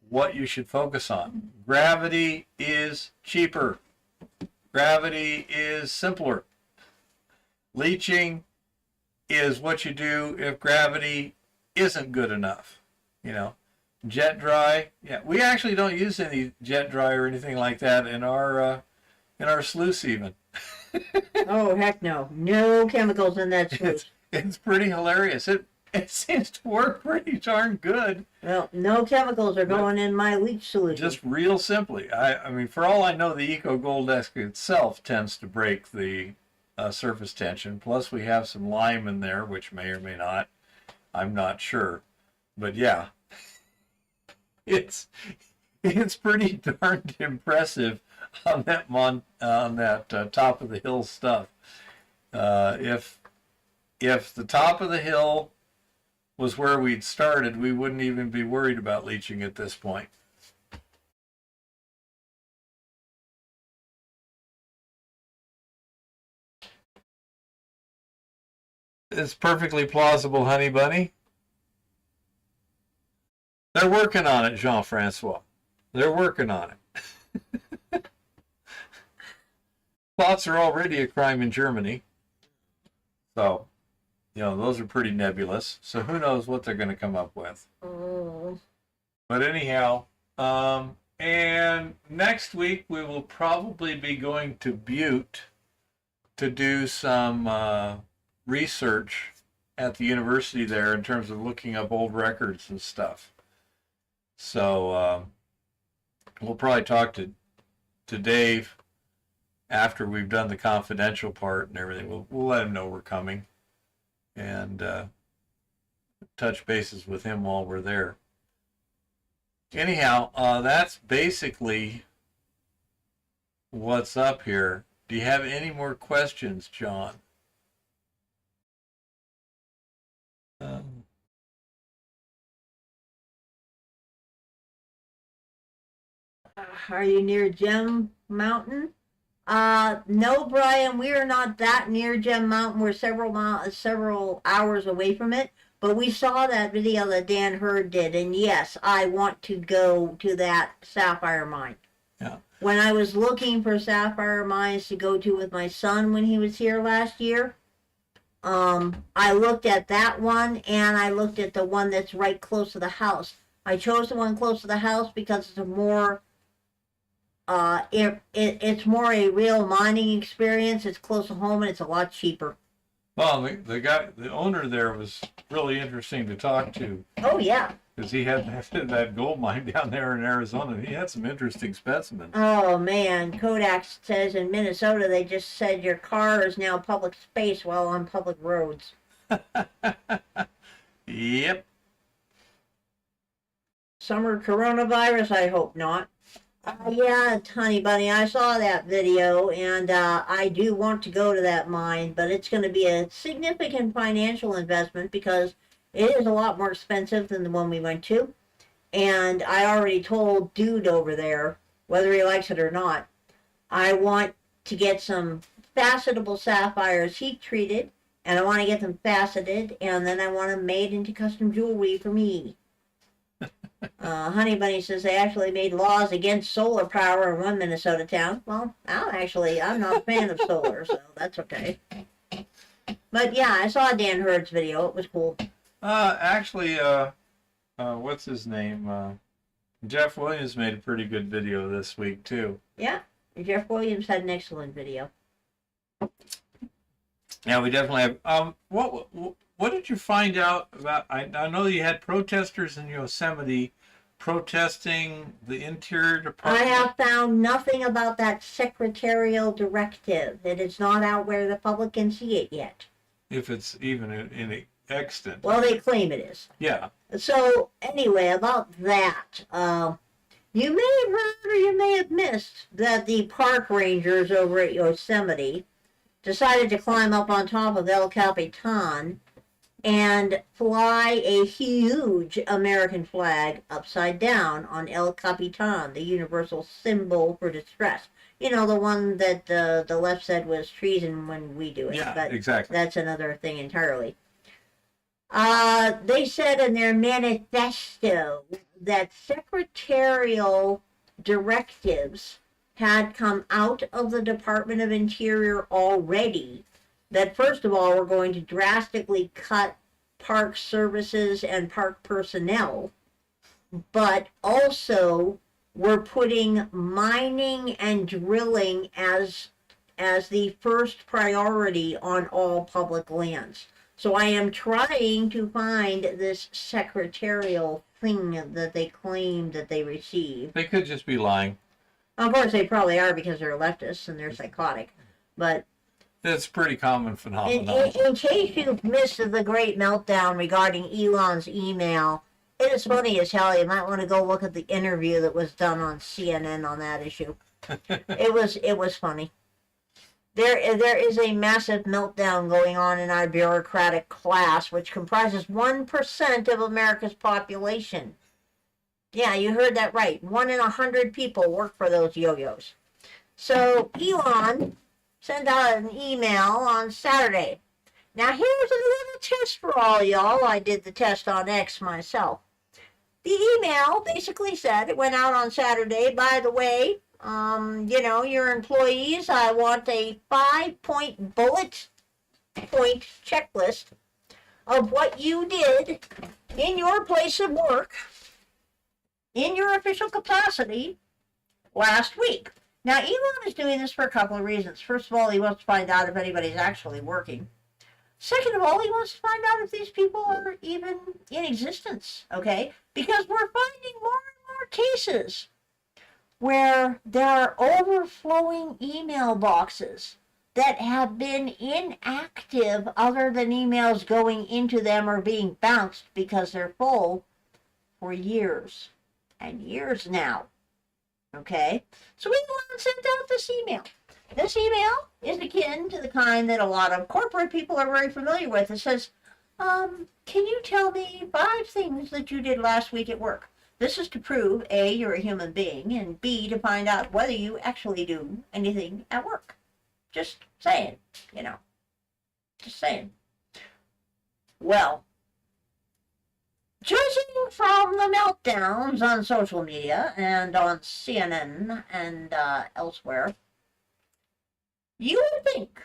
what you should focus on. Gravity is cheaper. Gravity is simpler. Leaching is what you do if gravity isn't good enough. Jet dry. Yeah, we actually don't use any jet dry or anything like that in our sluice even. Oh, heck no. No chemicals in that sluice. It's pretty hilarious. It seems to work pretty darn good. Well, no chemicals are going in my leach solution. Just real simply. I mean, for all I know, the Eco Gold Desk itself tends to break the surface tension. Plus, we have some lime in there, which may or may not. I'm not sure. But yeah, it's pretty darn impressive on that top of the hill stuff. If the top of the hill was where we'd started, we wouldn't even be worried about leaching at this point. It's perfectly plausible, honey bunny. They're working on it, Jean-Francois. They're working on it. Plots are already a crime in Germany. So, those are pretty nebulous. So who knows what they're going to come up with. Oh. But anyhow, and next week we will probably be going to Butte to do some research at the university there in terms of looking up old records and stuff. So we'll probably talk to Dave after we've done the confidential part and everything. We'll let him know we're coming and touch bases with him while we're there. Anyhow, that's basically what's up here. Do you have any more questions, John? Are you near Gem Mountain? No, Brian, we are not that near Gem Mountain. We're several hours away from it. But we saw that video that Dan Hurd did, and yes, I want to go to that sapphire mine. Yeah. When I was looking for sapphire mines to go to with my son when he was here last year, I looked at that one, and I looked at the one that's right close to the house. I chose the one close to the house because it's a more it's more a real mining experience. It's close to home and it's a lot cheaper. Well, the owner there was really interesting to talk to. Oh yeah. Because he had that gold mine down there in Arizona. He had some interesting specimens. Oh man, Kodak says in Minnesota they just said your car is now public space while on public roads. Yep. Summer coronavirus? I hope not. Yeah, honey bunny, I saw that video, and I do want to go to that mine, but it's going to be a significant financial investment because it is a lot more expensive than the one we went to. And I already told Dude over there, whether he likes it or not, I want to get some facetable sapphires heat treated, and I want to get them faceted, and then I want them made into custom jewelry for me. Honey Bunny says they actually made laws against solar power in one Minnesota town. Well, I'm not a fan of solar, so that's okay. But yeah, I saw Dan Hurd's video. It was cool. Actually, what's his name? Jeff Williams made a pretty good video this week too. Yeah, Jeff Williams had an excellent video. Yeah, we definitely have. What did you find out about? I know you had protesters in Yosemite protesting the Interior Department. I have found nothing about that secretarial directive. It is not out where the public can see it yet. If it's even in extant. Well, they claim it is. Yeah. So, anyway, about that, you may have heard or you may have missed that the park rangers over at Yosemite decided to climb up on top of El Capitan and fly a huge American flag upside down on El Capitan, the universal symbol for distress. You know, the one that the left said was treason when we do it. Yeah, but exactly. That's another thing entirely. They said in their manifesto that secretarial directives had come out of the Department of Interior already, that first of all, we're going to drastically cut park services and park personnel, but also we're putting mining and drilling as the first priority on all public lands. So I am trying to find this secretarial thing that they claim that they received. They could just be lying. Of course, they probably are because they're leftists and they're psychotic. But That's a pretty common phenomenon. in case you've missed the great meltdown regarding Elon's email, it is funny as hell. You might want to go look at the interview that was done on CNN on that issue. It was funny. There is a massive meltdown going on in our bureaucratic class, which comprises 1% of America's population. Yeah, you heard that right. 1 in 100 people work for those yo-yos. So Elon sent out an email on Saturday. Now here's a little test for all y'all. I did the test on X myself. The email basically said, it went out on Saturday, by the way, your employees, I want a 5-point bullet point checklist of what you did in your place of work, in your official capacity last week. Now, Elon is doing this for a couple of reasons. First of all, he wants to find out if anybody's actually working. Second of all, he wants to find out if these people are even in existence, okay? Because we're finding more and more cases where there are overflowing email boxes that have been inactive other than emails going into them or being bounced because they're full for years and years now. Okay? So Elon sent out this email. This email is akin to the kind that a lot of corporate people are very familiar with. It says, can you tell me 5 things that you did last week at work? This is to prove, A, you're a human being, and B, to find out whether you actually do anything at work. Just saying, Just saying. Well, judging from the meltdowns on social media and on CNN and elsewhere, you would think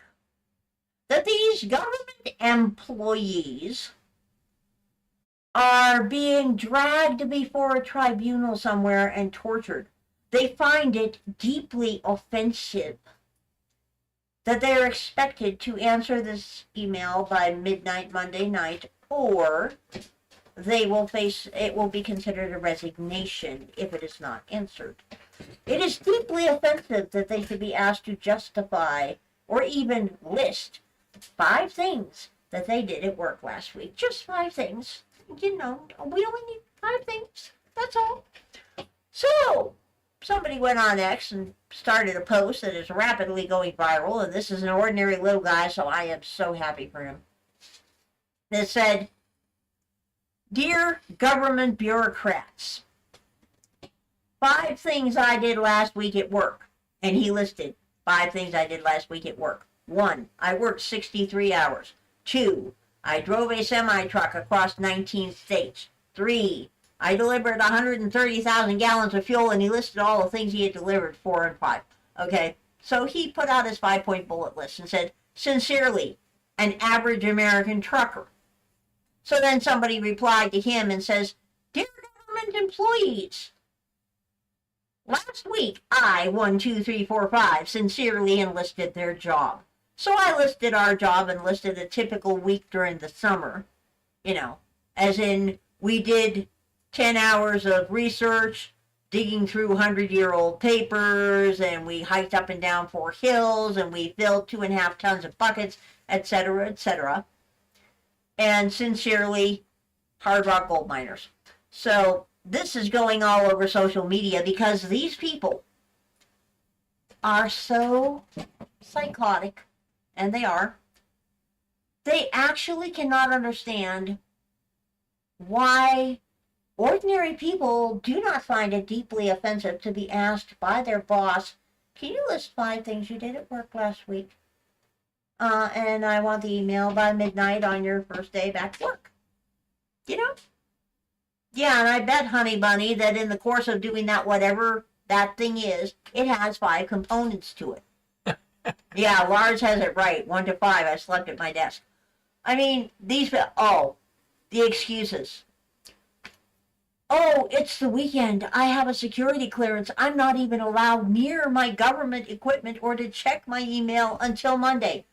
that these government employees are being dragged before a tribunal somewhere and tortured. They find it deeply offensive that they are expected to answer this email by midnight Monday night, or it will be considered a resignation if it is not answered. It is deeply offensive that they should be asked to justify or even list 5 things that they did at work last week. Just 5 things. We only need 5 things. That's all. So, somebody went on X and started a post that is rapidly going viral, and this is an ordinary little guy, so I am so happy for him. That said, "Dear government bureaucrats, 5 things I did last week at work." And he listed 5 things I did last week at work. 1, I worked 63 hours. 2, I drove a semi-truck across 19 states. 3, I delivered 130,000 gallons of fuel, and he listed all the things he had delivered, 4 and 5. Okay, so he put out his 5-point bullet list and said, sincerely, an average American trucker. So then somebody replied to him and says, dear government employees, last week I, 1, 2, 3, 4, 5, sincerely enlisted their job. So I listed our job and listed a typical week during the summer, you know, as in we did 10 hours of research, digging through 100-year-old papers, and we hiked up and down 4 hills, and we filled 2.5 tons of buckets, etc., etc. And sincerely, hard rock gold miners. So this is going all over social media because these people are so psychotic, and they are. They actually cannot understand why ordinary people do not find it deeply offensive to be asked by their boss, can you list 5 things you did at work last week? And I want the email by midnight on your first day back to work. You know? Yeah, and I bet, honey bunny, that in the course of doing that, whatever that thing is, it has 5 components to it. Yeah, Lars has it right. 1 to 5. I slept at my desk. I mean, the excuses. Oh, it's the weekend. I have a security clearance. I'm not even allowed near my government equipment or to check my email until Monday.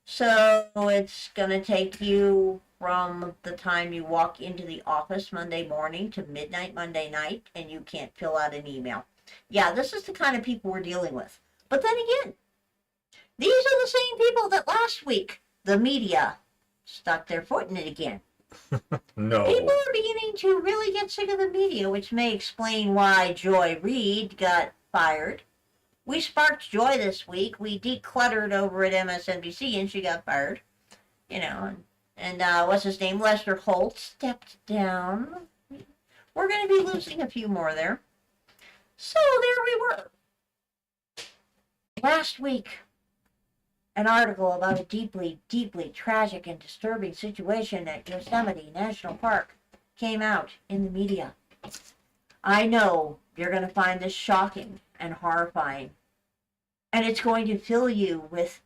So it's going to take you from the time you walk into the office Monday morning to midnight Monday night, and you can't fill out an email. Yeah, this is the kind of people we're dealing with. But then again, these are the same people that last week the media stuck their foot in it again. No. People are beginning to really get sick of the media, which may explain why Joy Reid got fired. We sparked Joy this week. We decluttered over at MSNBC, and she got fired. You know, and what's his name? Lester Holt stepped down. We're going to be losing a few more there. So there we were. Last week, an article about a deeply, deeply tragic and disturbing situation at Yosemite National Park came out in the media. I know you're going to find this shocking and horrifying, and it's going to fill you with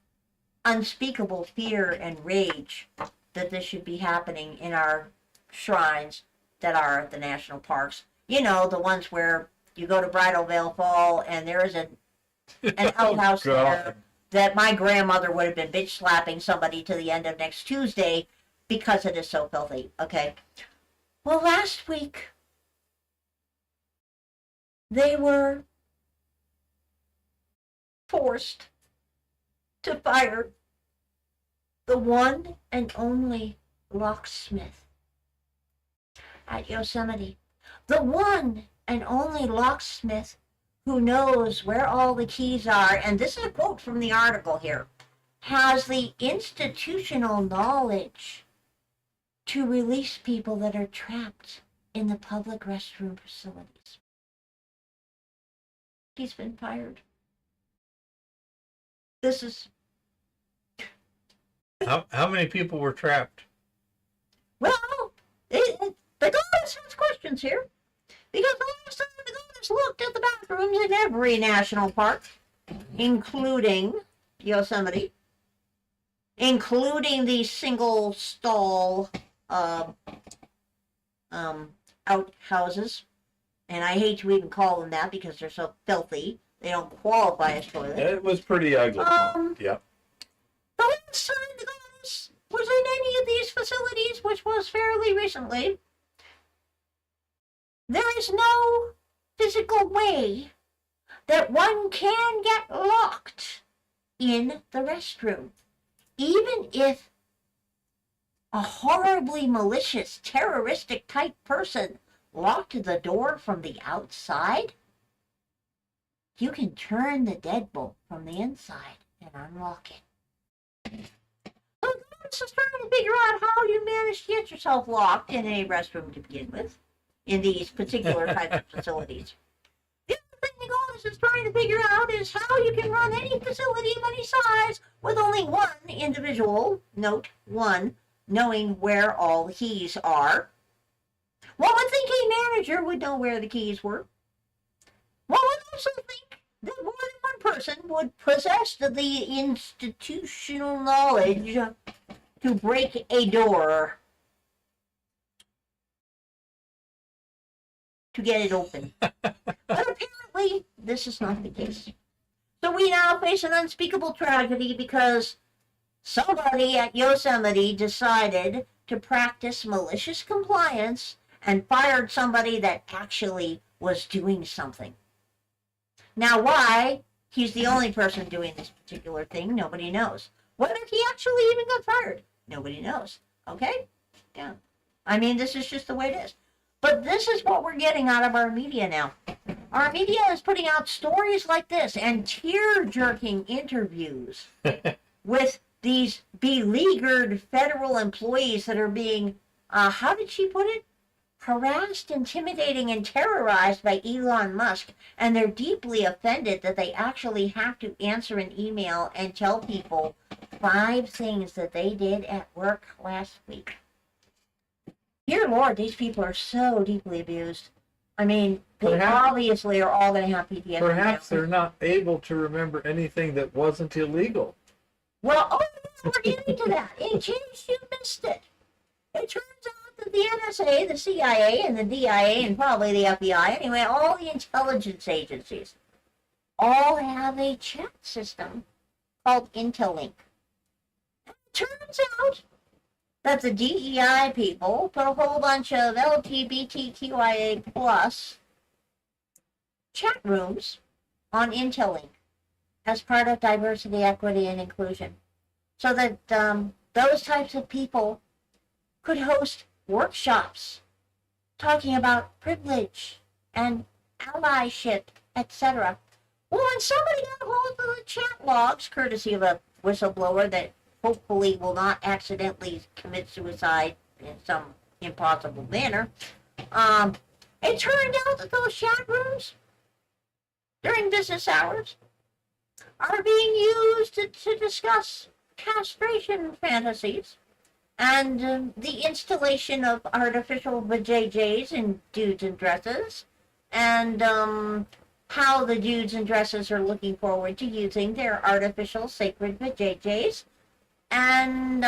unspeakable fear and rage that this should be happening in our shrines that are the national parks. You know, the ones where you go to Bridal Veil Fall and there is an outhouse there that my grandmother would have been bitch slapping somebody to the end of next Tuesday because it is so filthy. Okay. Well, last week, they were forced to fire the one and only locksmith at Yosemite. The one and only locksmith who knows where all the keys are, and this is a quote from the article here, has the institutional knowledge to release people that are trapped in the public restroom facilities. He's been fired. This is... How many people were trapped? Well, the goddess has questions here. Because the last time the goddess looked at the bathrooms in every national park, including Yosemite, including the single stall outhouses, and I hate to even call them that because they're so filthy. They don't qualify as toilets. It was pretty ugly. Yep. The last time the goddess was in any of these facilities, which was fairly recently, there is no physical way that one can get locked in the restroom. Even if a horribly malicious, terroristic type person locked the door from the outside, you can turn the deadbolt from the inside and unlock it. So this is trying to figure out how you manage to get yourself locked in a restroom to begin with, in these particular types of facilities. The other thing the goddess is trying to figure out is how you can run any facility of any size with only one individual, note one, knowing where all the keys are. One would think a manager would know where the keys were. One would also think that more than one person would possess the institutional knowledge to break a door to get it open. But apparently, this is not the case. So we now face an unspeakable tragedy because somebody at Yosemite decided to practice malicious compliance and fired somebody that actually was doing something. Now, why he's the only person doing this particular thing, nobody knows. Whether he actually even got fired, nobody knows. Okay? Yeah. I mean, this is just the way it is. But this is what we're getting out of our media now. Our media is putting out stories like this and tear-jerking interviews with these beleaguered federal employees that are being, how did she put it? Harassed, intimidating, and terrorized by Elon Musk. And they're deeply offended that they actually have to answer an email and tell people 5 things that they did at work last week. Dear Lord, these people are so deeply abused. I mean, they obviously are all going to have PTSD. Perhaps they're not able to remember anything that wasn't illegal. Well, we're getting to that. In case you missed it, it turns out that the NSA, the CIA, and the DIA, and probably the FBI, anyway, all the intelligence agencies, all have a chat system called Intelink. And it turns out that the DEI people put a whole bunch of LGBTQIA plus chat rooms on Intelink as part of diversity, equity, and inclusion, so that those types of people could host workshops talking about privilege and allyship, etc. Well, when somebody got hold of the chat logs, courtesy of a whistleblower that hopefully will not accidentally commit suicide in some impossible manner, it turned out that those chat rooms during business hours are being used to discuss castration fantasies and the installation of artificial vajayjays in dudes in dresses, and how the dudes in dresses are looking forward to using their artificial sacred vajayjays and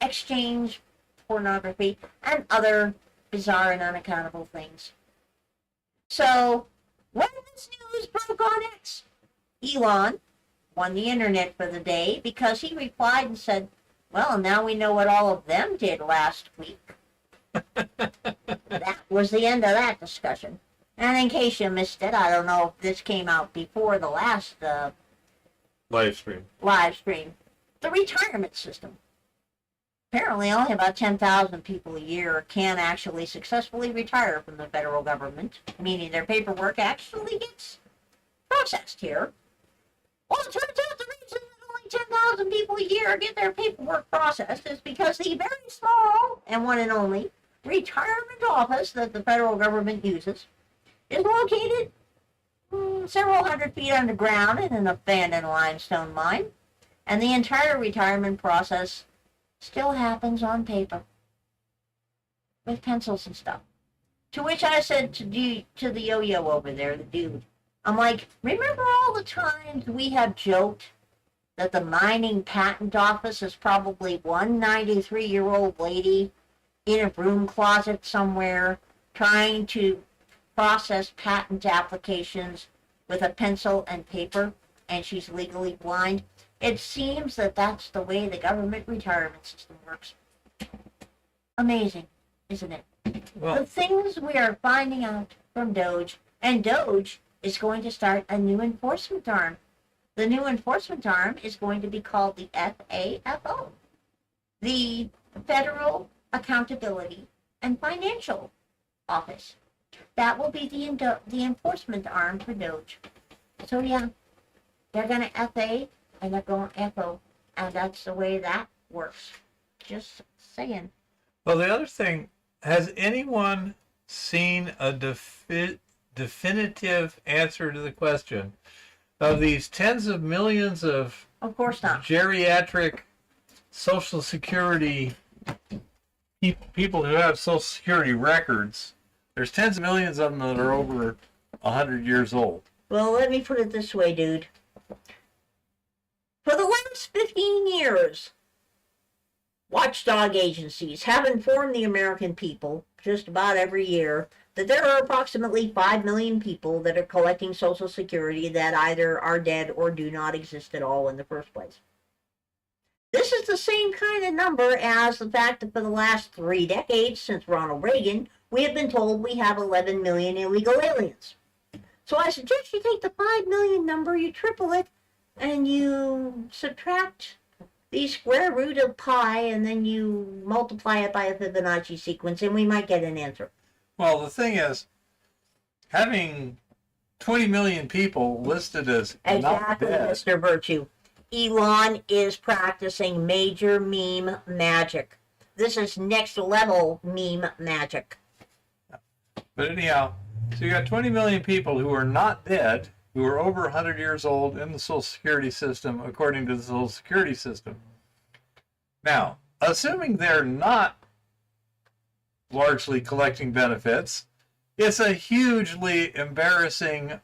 exchange pornography and other bizarre and unaccountable things. So, when this news broke on X, Elon won the internet for the day because he replied and said, well, now we know what all of them did last week. That was the end of that discussion. And in case you missed it, I don't know if this came out before the last Live stream. The retirement system. Apparently only about 10,000 people a year can actually successfully retire from the federal government, meaning their paperwork actually gets processed here. Well, it turns out the reason that only 10,000 people a year get their paperwork processed is because the very small and one and only retirement office that the federal government uses is located several hundred feet underground in an abandoned limestone mine, and the entire retirement process still happens on paper with pencils and stuff. To which I said to the yo-yo over there, the dude, I'm like, remember all the times we have joked that the mining patent office is probably one 93-year-old lady in a broom closet somewhere trying to process patent applications with a pencil and paper, and she's legally blind? It seems that that's the way the government retirement system works. Amazing, isn't it? Well, The things we are finding out from Doge, and Doge is going to start a new enforcement arm. The new enforcement arm is going to be called the FAFO, the Federal Accountability and Financial Office. That will be the enforcement arm for Doge. So yeah, they're going to FA and they're going FO, and that's the way that works. Just saying. Well, the other thing, has anyone seen a definitive answer to the question of these tens of millions of Of course not. geriatric Social Security people who have Social Security records, there's tens of millions of them that are over 100 years old. Well, let me put it this way, dude. For the last 15 years, watchdog agencies have informed the American people just about every year that there are approximately 5 million people that are collecting Social Security that either are dead or do not exist at all in the first place. This is the same kind of number as the fact that for the last 3 decades since Ronald Reagan, we have been told we have 11 million illegal aliens. So I suggest you take the 5 million number, you triple it, and you subtract the square root of pi, and then you multiply it by a Fibonacci sequence, and we might get an answer. Well, the thing is, having 20 million people listed as not Exactly, dead. Mr. Virtue. Elon is practicing major meme magic. This is next level meme magic. But anyhow, so you got 20 million people who are not dead, who are over 100 years old in the Social Security system, according to the Social Security system. Now, assuming they're not largely collecting benefits, it's a hugely embarrassing,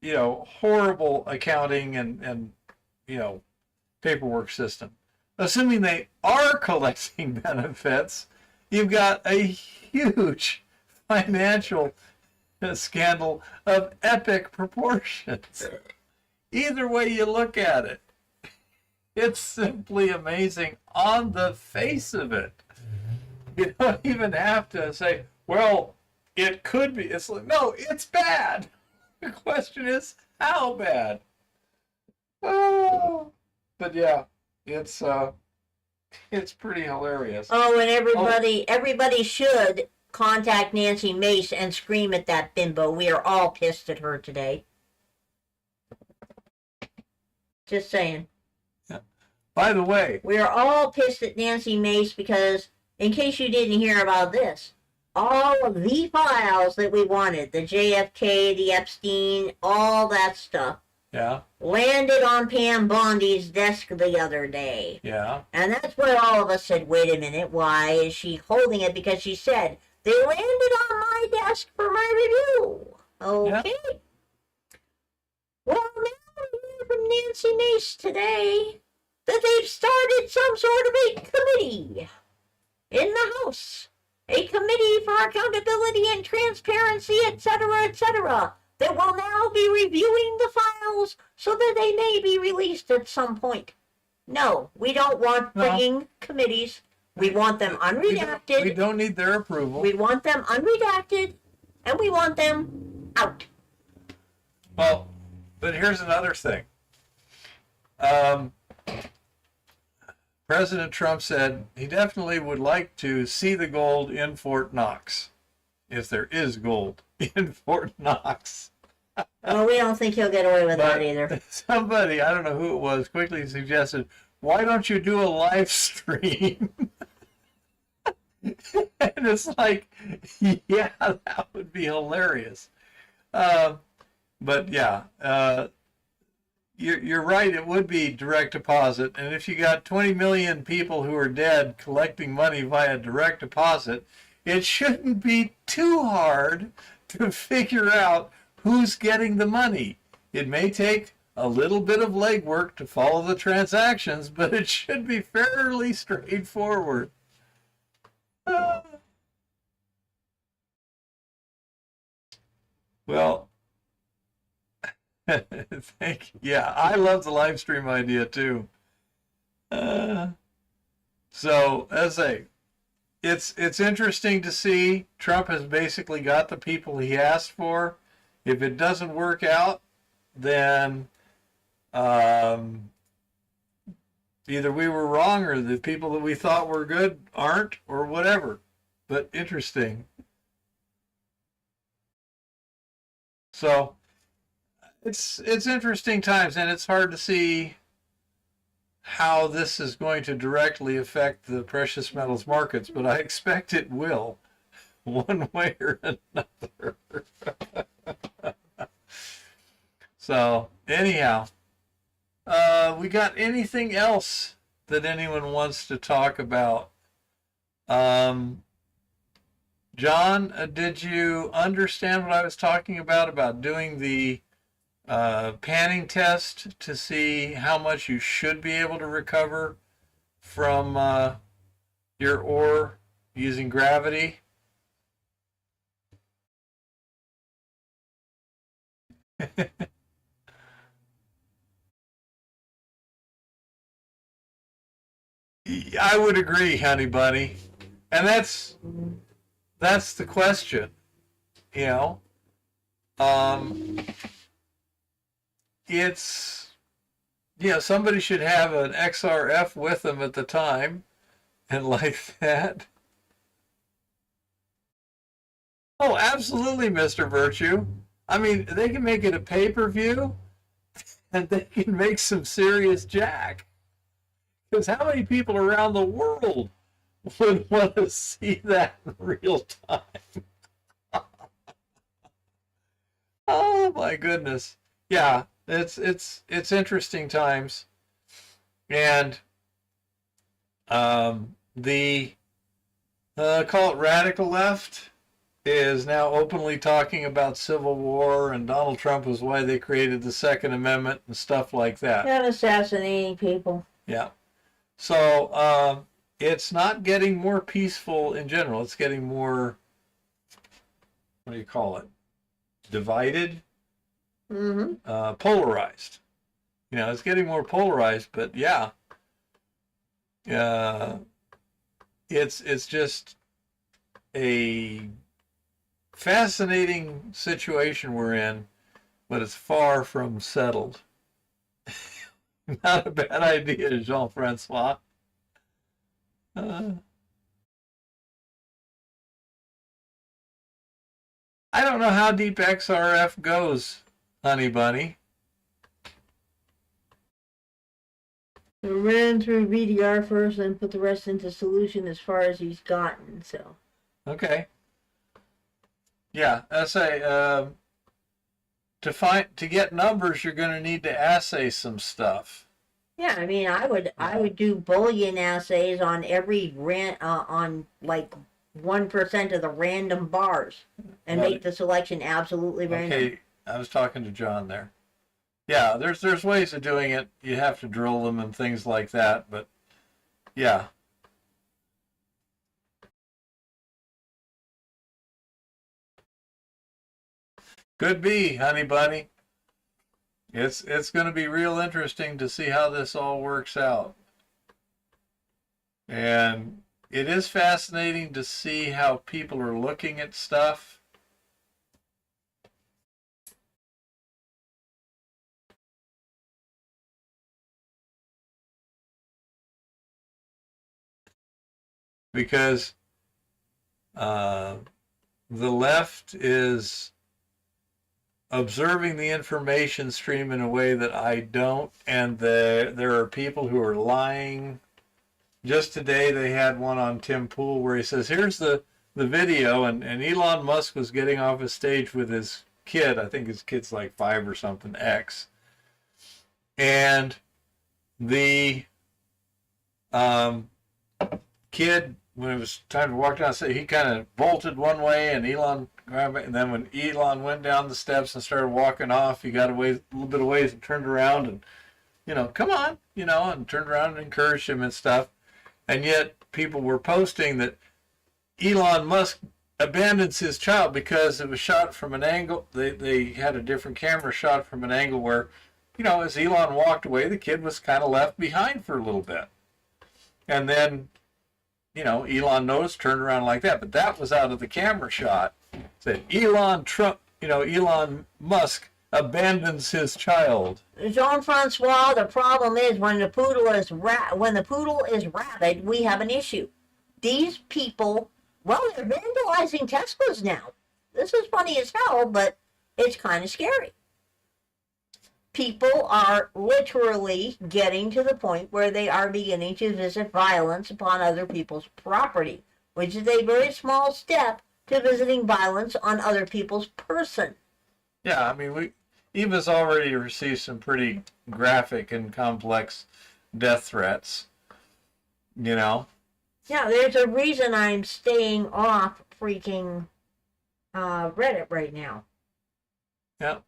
horrible accounting and paperwork system. Assuming they are collecting benefits, you've got a huge financial scandal of epic proportions. Either way you look at it, it's simply amazing on the face of it. You don't even have to say, well, it could be. It's like, no, it's bad. The question is, how bad? Oh, but yeah, it's pretty hilarious. Oh, and everybody should contact Nancy Mace and scream at that bimbo. We are all pissed at her today. Just saying. Yeah. By the way, we are all pissed at Nancy Mace because, in case you didn't hear about this, all of the files that we wanted, the JFK, the Epstein, all that stuff, yeah, landed on Pam Bondi's desk the other day. Yeah. And that's where all of us said, wait a minute, why is she holding it? Because she said, they landed on my desk for my review. Okay. Yeah. Well, now we hear from Nancy Mace today that they've started some sort of a committee in the House. A committee for accountability and transparency, etc., that will now be reviewing the files so that they may be released at some point. No, we don't want frigging committees. We want them unredacted. We don't need their approval. We want them unredacted, and we want them out. Well, but here's another thing. President Trump said he definitely would like to see the gold in Fort Knox, if there is gold in Fort Knox. Well, we don't think he'll get away with that either. Somebody, I don't know who it was, quickly suggested, why don't you do a live stream? And it's like, yeah, that would be hilarious. But yeah, you're right, it would be direct deposit. And if you got 20 million people who are dead collecting money via direct deposit, it shouldn't be too hard to figure out who's getting the money. It may take a little bit of legwork to follow the transactions, but it should be fairly straightforward. Well, thank you. Yeah, I love the live stream idea too. So, as it's interesting to see Trump has basically got the people he asked for. If it doesn't work out, then either we were wrong or the people that we thought were good aren't, or whatever. But interesting. So it's interesting times, and it's hard to see how this is going to directly affect the precious metals markets, but I expect it will, one way or another. So anyhow, we got anything else that anyone wants to talk about John, did you understand what I was talking about doing the panning test to see how much you should be able to recover from your ore using gravity? I would agree, honey bunny. And that's the question, you know. Um, it's somebody should have an XRF with them at the time and like that. Oh, absolutely, Mr. Virtue. I mean, they can make it a pay-per-view and they can make some serious jack. Because how many people around the world would want to see that in real time? Oh my goodness. Yeah, it's interesting times. And the call it radical left is now openly talking about civil war, and Donald Trump was why they created the Second Amendment and stuff like that. And assassinating people. Yeah. So it's not getting more peaceful in general. It's getting more, what do you call it? Divided? Polarized. You know, it's getting more polarized, but yeah. It's just a fascinating situation we're in, but it's far from settled. Not a bad idea, Jean-Francois. I don't know how deep XRF goes, honey bunny. So ran through VDR first, then put the rest into solution as far as he's gotten. So. Okay. Yeah, I say to get numbers, you're going to need to assay some stuff. Yeah, I mean, I would do Boolean assays on every on like 1% of the random bars and make the selection absolutely random. Okay, I was talking to John there. Yeah, there's ways of doing it. You have to drill them and things like that, but yeah. Could be, honey bunny. It's going to be real interesting to see how this all works out. And it is fascinating to see how people are looking at stuff. Because the left is observing the information stream in a way that I don't, and there are people who are lying. Just today they had one on Tim Pool where he says, here's the video, and Elon Musk was getting off a stage with his kid. I think his kid's like 5 or something, X. And the kid, when it was time to walk down, he kind of bolted one way, and Elon grabbed it. And then when Elon went down the steps and started walking off, he got away a little bit of ways and turned around and, come on, and turned around and encouraged him and stuff. And yet people were posting that Elon Musk abandons his child because it was shot from an angle. They had a different camera shot from an angle where, as Elon walked away, the kid was kind of left behind for a little bit. And then, Elon noticed, turned around like that. But that was out of the camera shot. Said Elon Musk abandons his child. Jean-Francois, the problem is when the poodle is rabid, we have an issue. These people, they're vandalizing Teslas now. This is funny as hell, but it's kind of scary. People are literally getting to the point where they are beginning to visit violence upon other people's property, which is a very small step to visiting violence on other people's person. Yeah, I mean, Eva's already received some pretty graphic and complex death threats, Yeah, there's a reason I'm staying off freaking Reddit right now. Yeah.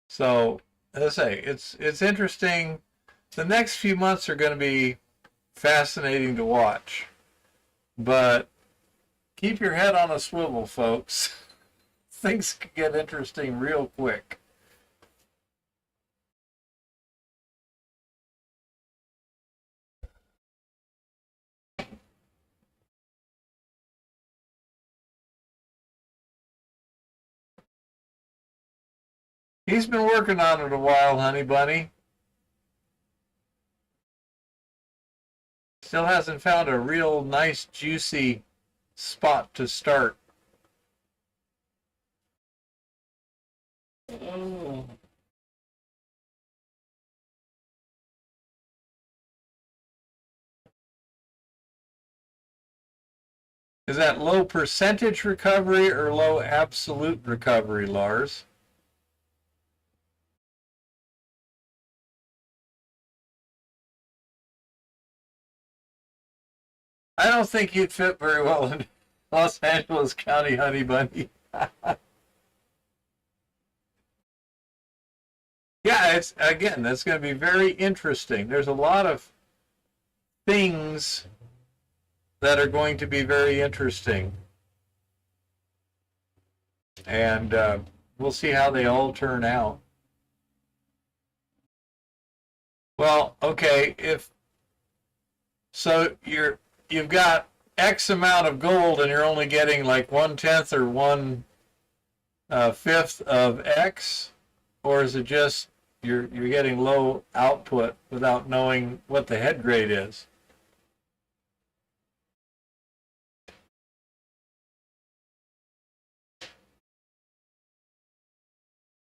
So, as I say, it's interesting. The next few months are going to be fascinating to watch. But keep your head on a swivel, folks. Things could get interesting real quick. He's been working on it a while, honey bunny. Still hasn't found a real nice, juicy spot to start. Is that low percentage recovery or low absolute recovery, Lars? I don't think you'd fit very well in Los Angeles County, honey bunny. Yeah, it's again, that's going to be very interesting. There's a lot of things that are going to be very interesting. And we'll see how they all turn out. Well, okay, if so you've got X amount of gold and you're only getting like 1/10 or 1/5 of X, or is it just you're getting low output without knowing what the head grade is?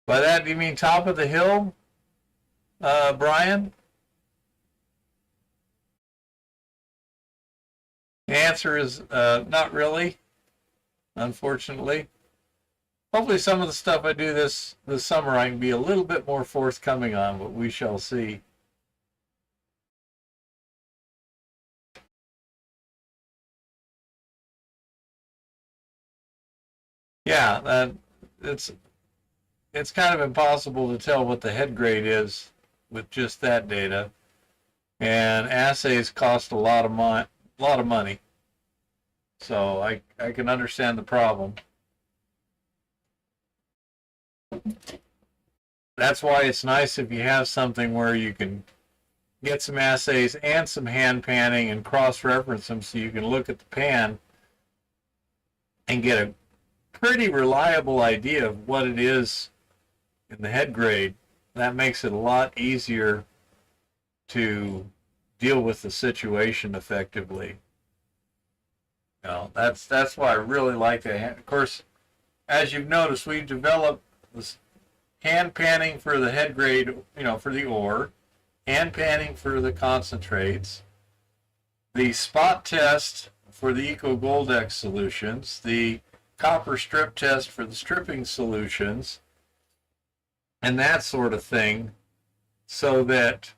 By that, do you mean top of the hill, Brian? The answer is not really, unfortunately. Hopefully some of the stuff I do this summer I can be a little bit more forthcoming on, but we shall see. Yeah, it's kind of impossible to tell what the head grade is with just that data. And assays cost a lot of money. So I can understand the problem. That's why it's nice if you have something where you can get some assays and some hand panning and cross-reference them so you can look at the pan and get a pretty reliable idea of what it is in the head grade. That makes it a lot easier to deal with the situation effectively. You know, that's why I really like that. Of course, as you've noticed, we've developed this hand panning for the head grade, you know, for the ore, hand panning for the concentrates, the spot test for the Eco Goldex solutions, the copper strip test for the stripping solutions, and that sort of thing, so that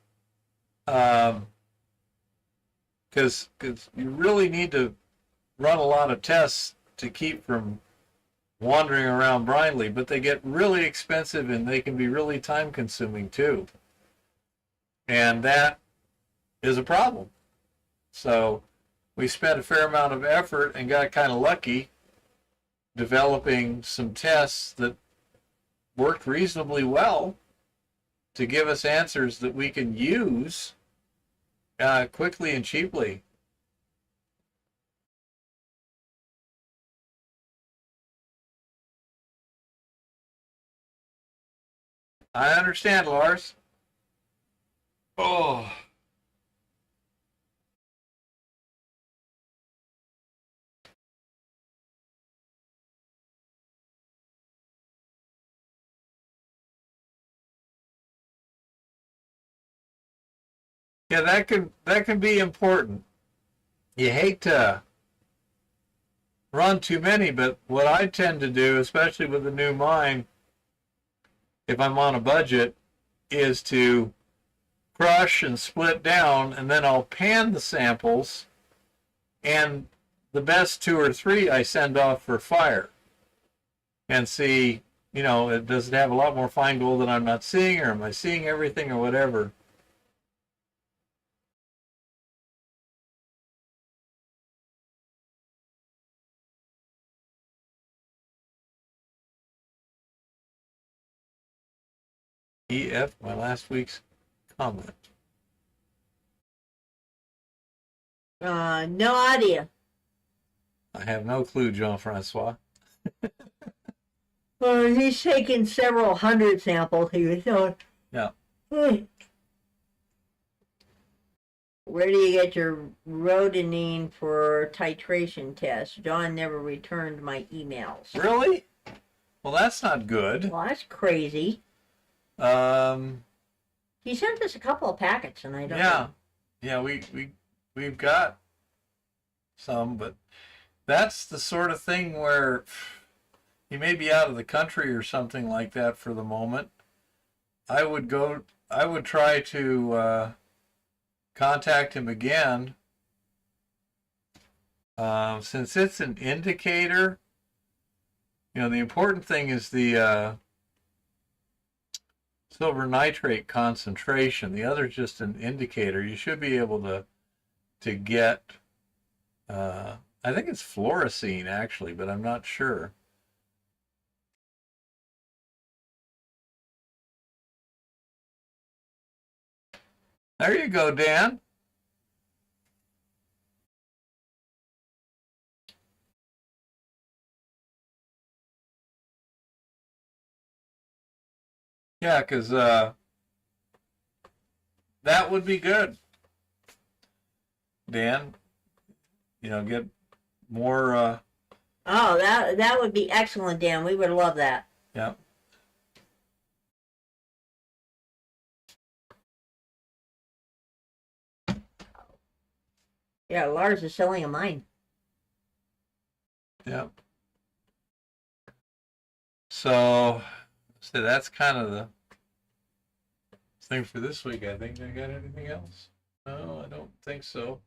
because you really need to run a lot of tests to keep from wandering around blindly, but they get really expensive and they can be really time consuming too. And that is a problem. So we spent a fair amount of effort and got kind of lucky developing some tests that worked reasonably well to give us answers that we can use quickly and cheaply. I understand, Lars. Oh. Yeah, that can be important. You hate to run too many, but what I tend to do, especially with a new mine, if I'm on a budget, is to crush and split down, and then I'll pan the samples, and the best 2 or 3 I send off for fire and see, does it have a lot more fine gold that I'm not seeing, or am I seeing everything, or whatever. EF, my last week's comment. No idea. I have no clue, Jean-Francois. Well, he's taken several hundred samples here, so. Yeah. Where do you get your rhodonine for titration test? John never returned my emails. Really? Well, that's not good. Well, that's crazy. He sent us a couple of packets, and I don't know. Yeah, we've got some, but that's the sort of thing where he may be out of the country or something like that for the moment. I would try to contact him again. Since it's an indicator, the important thing is the silver nitrate concentration. The other is just an indicator. You should be able to get, I think it's fluorescein actually, but I'm not sure. There you go, Dan. Yeah, because that would be good, Dan. Get more. Oh, that would be excellent, Dan. We would love that. Yeah. Yeah, Lars is selling a mine. Yeah. So that's kind of the thing for this week, I think. I got anything else? No, I don't think so.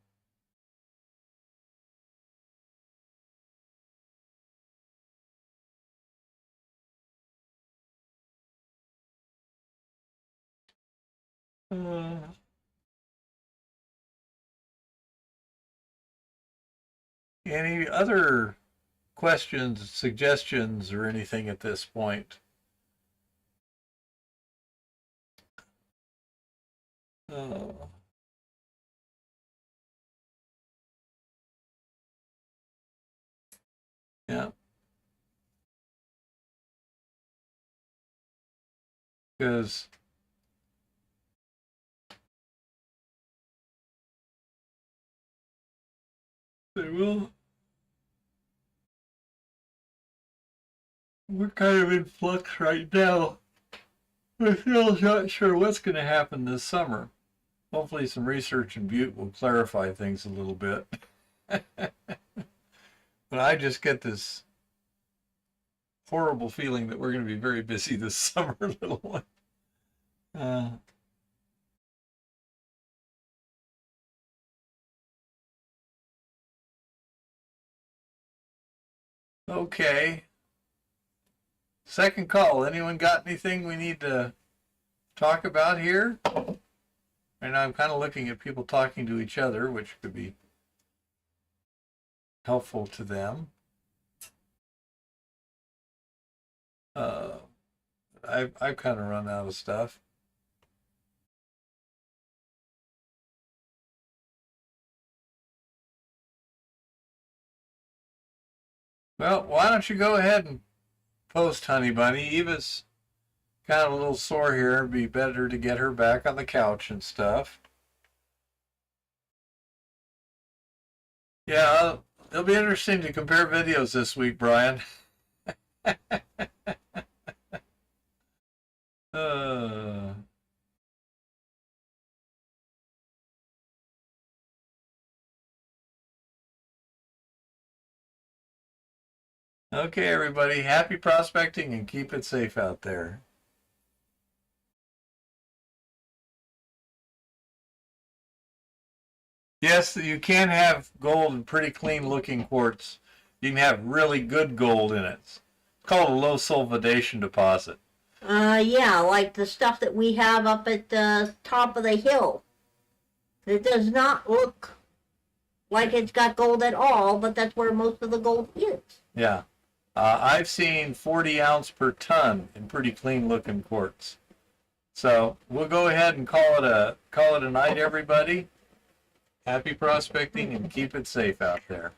Any other questions, suggestions, or anything at this point? Yeah. Because we're kind of in flux right now. We're still not sure what's going to happen this summer. Hopefully some research in Butte will clarify things a little bit. But I just get this horrible feeling that we're going to be very busy this summer, little one. Okay. Second call. Anyone got anything we need to talk about here? And I'm kind of looking at people talking to each other, which could be helpful to them. I've kind of run out of stuff. Well, why don't you go ahead and post, Honey Bunny? Eva's kind of a little sore here. It'd be better to get her back on the couch and stuff. Yeah, it'll be interesting to compare videos this week, Brian. Okay, everybody. Happy prospecting and keep it safe out there. Yes, you can have gold in pretty clean looking quartz. You can have really good gold in it. It's called a low sulfidation deposit. Yeah, like the stuff that we have up at the top of the hill. It does not look like it's got gold at all, but that's where most of the gold is. Yeah. I've seen 40 ounce per ton in pretty clean looking quartz. So we'll go ahead and call it a night, everybody. Happy prospecting and keep it safe out there.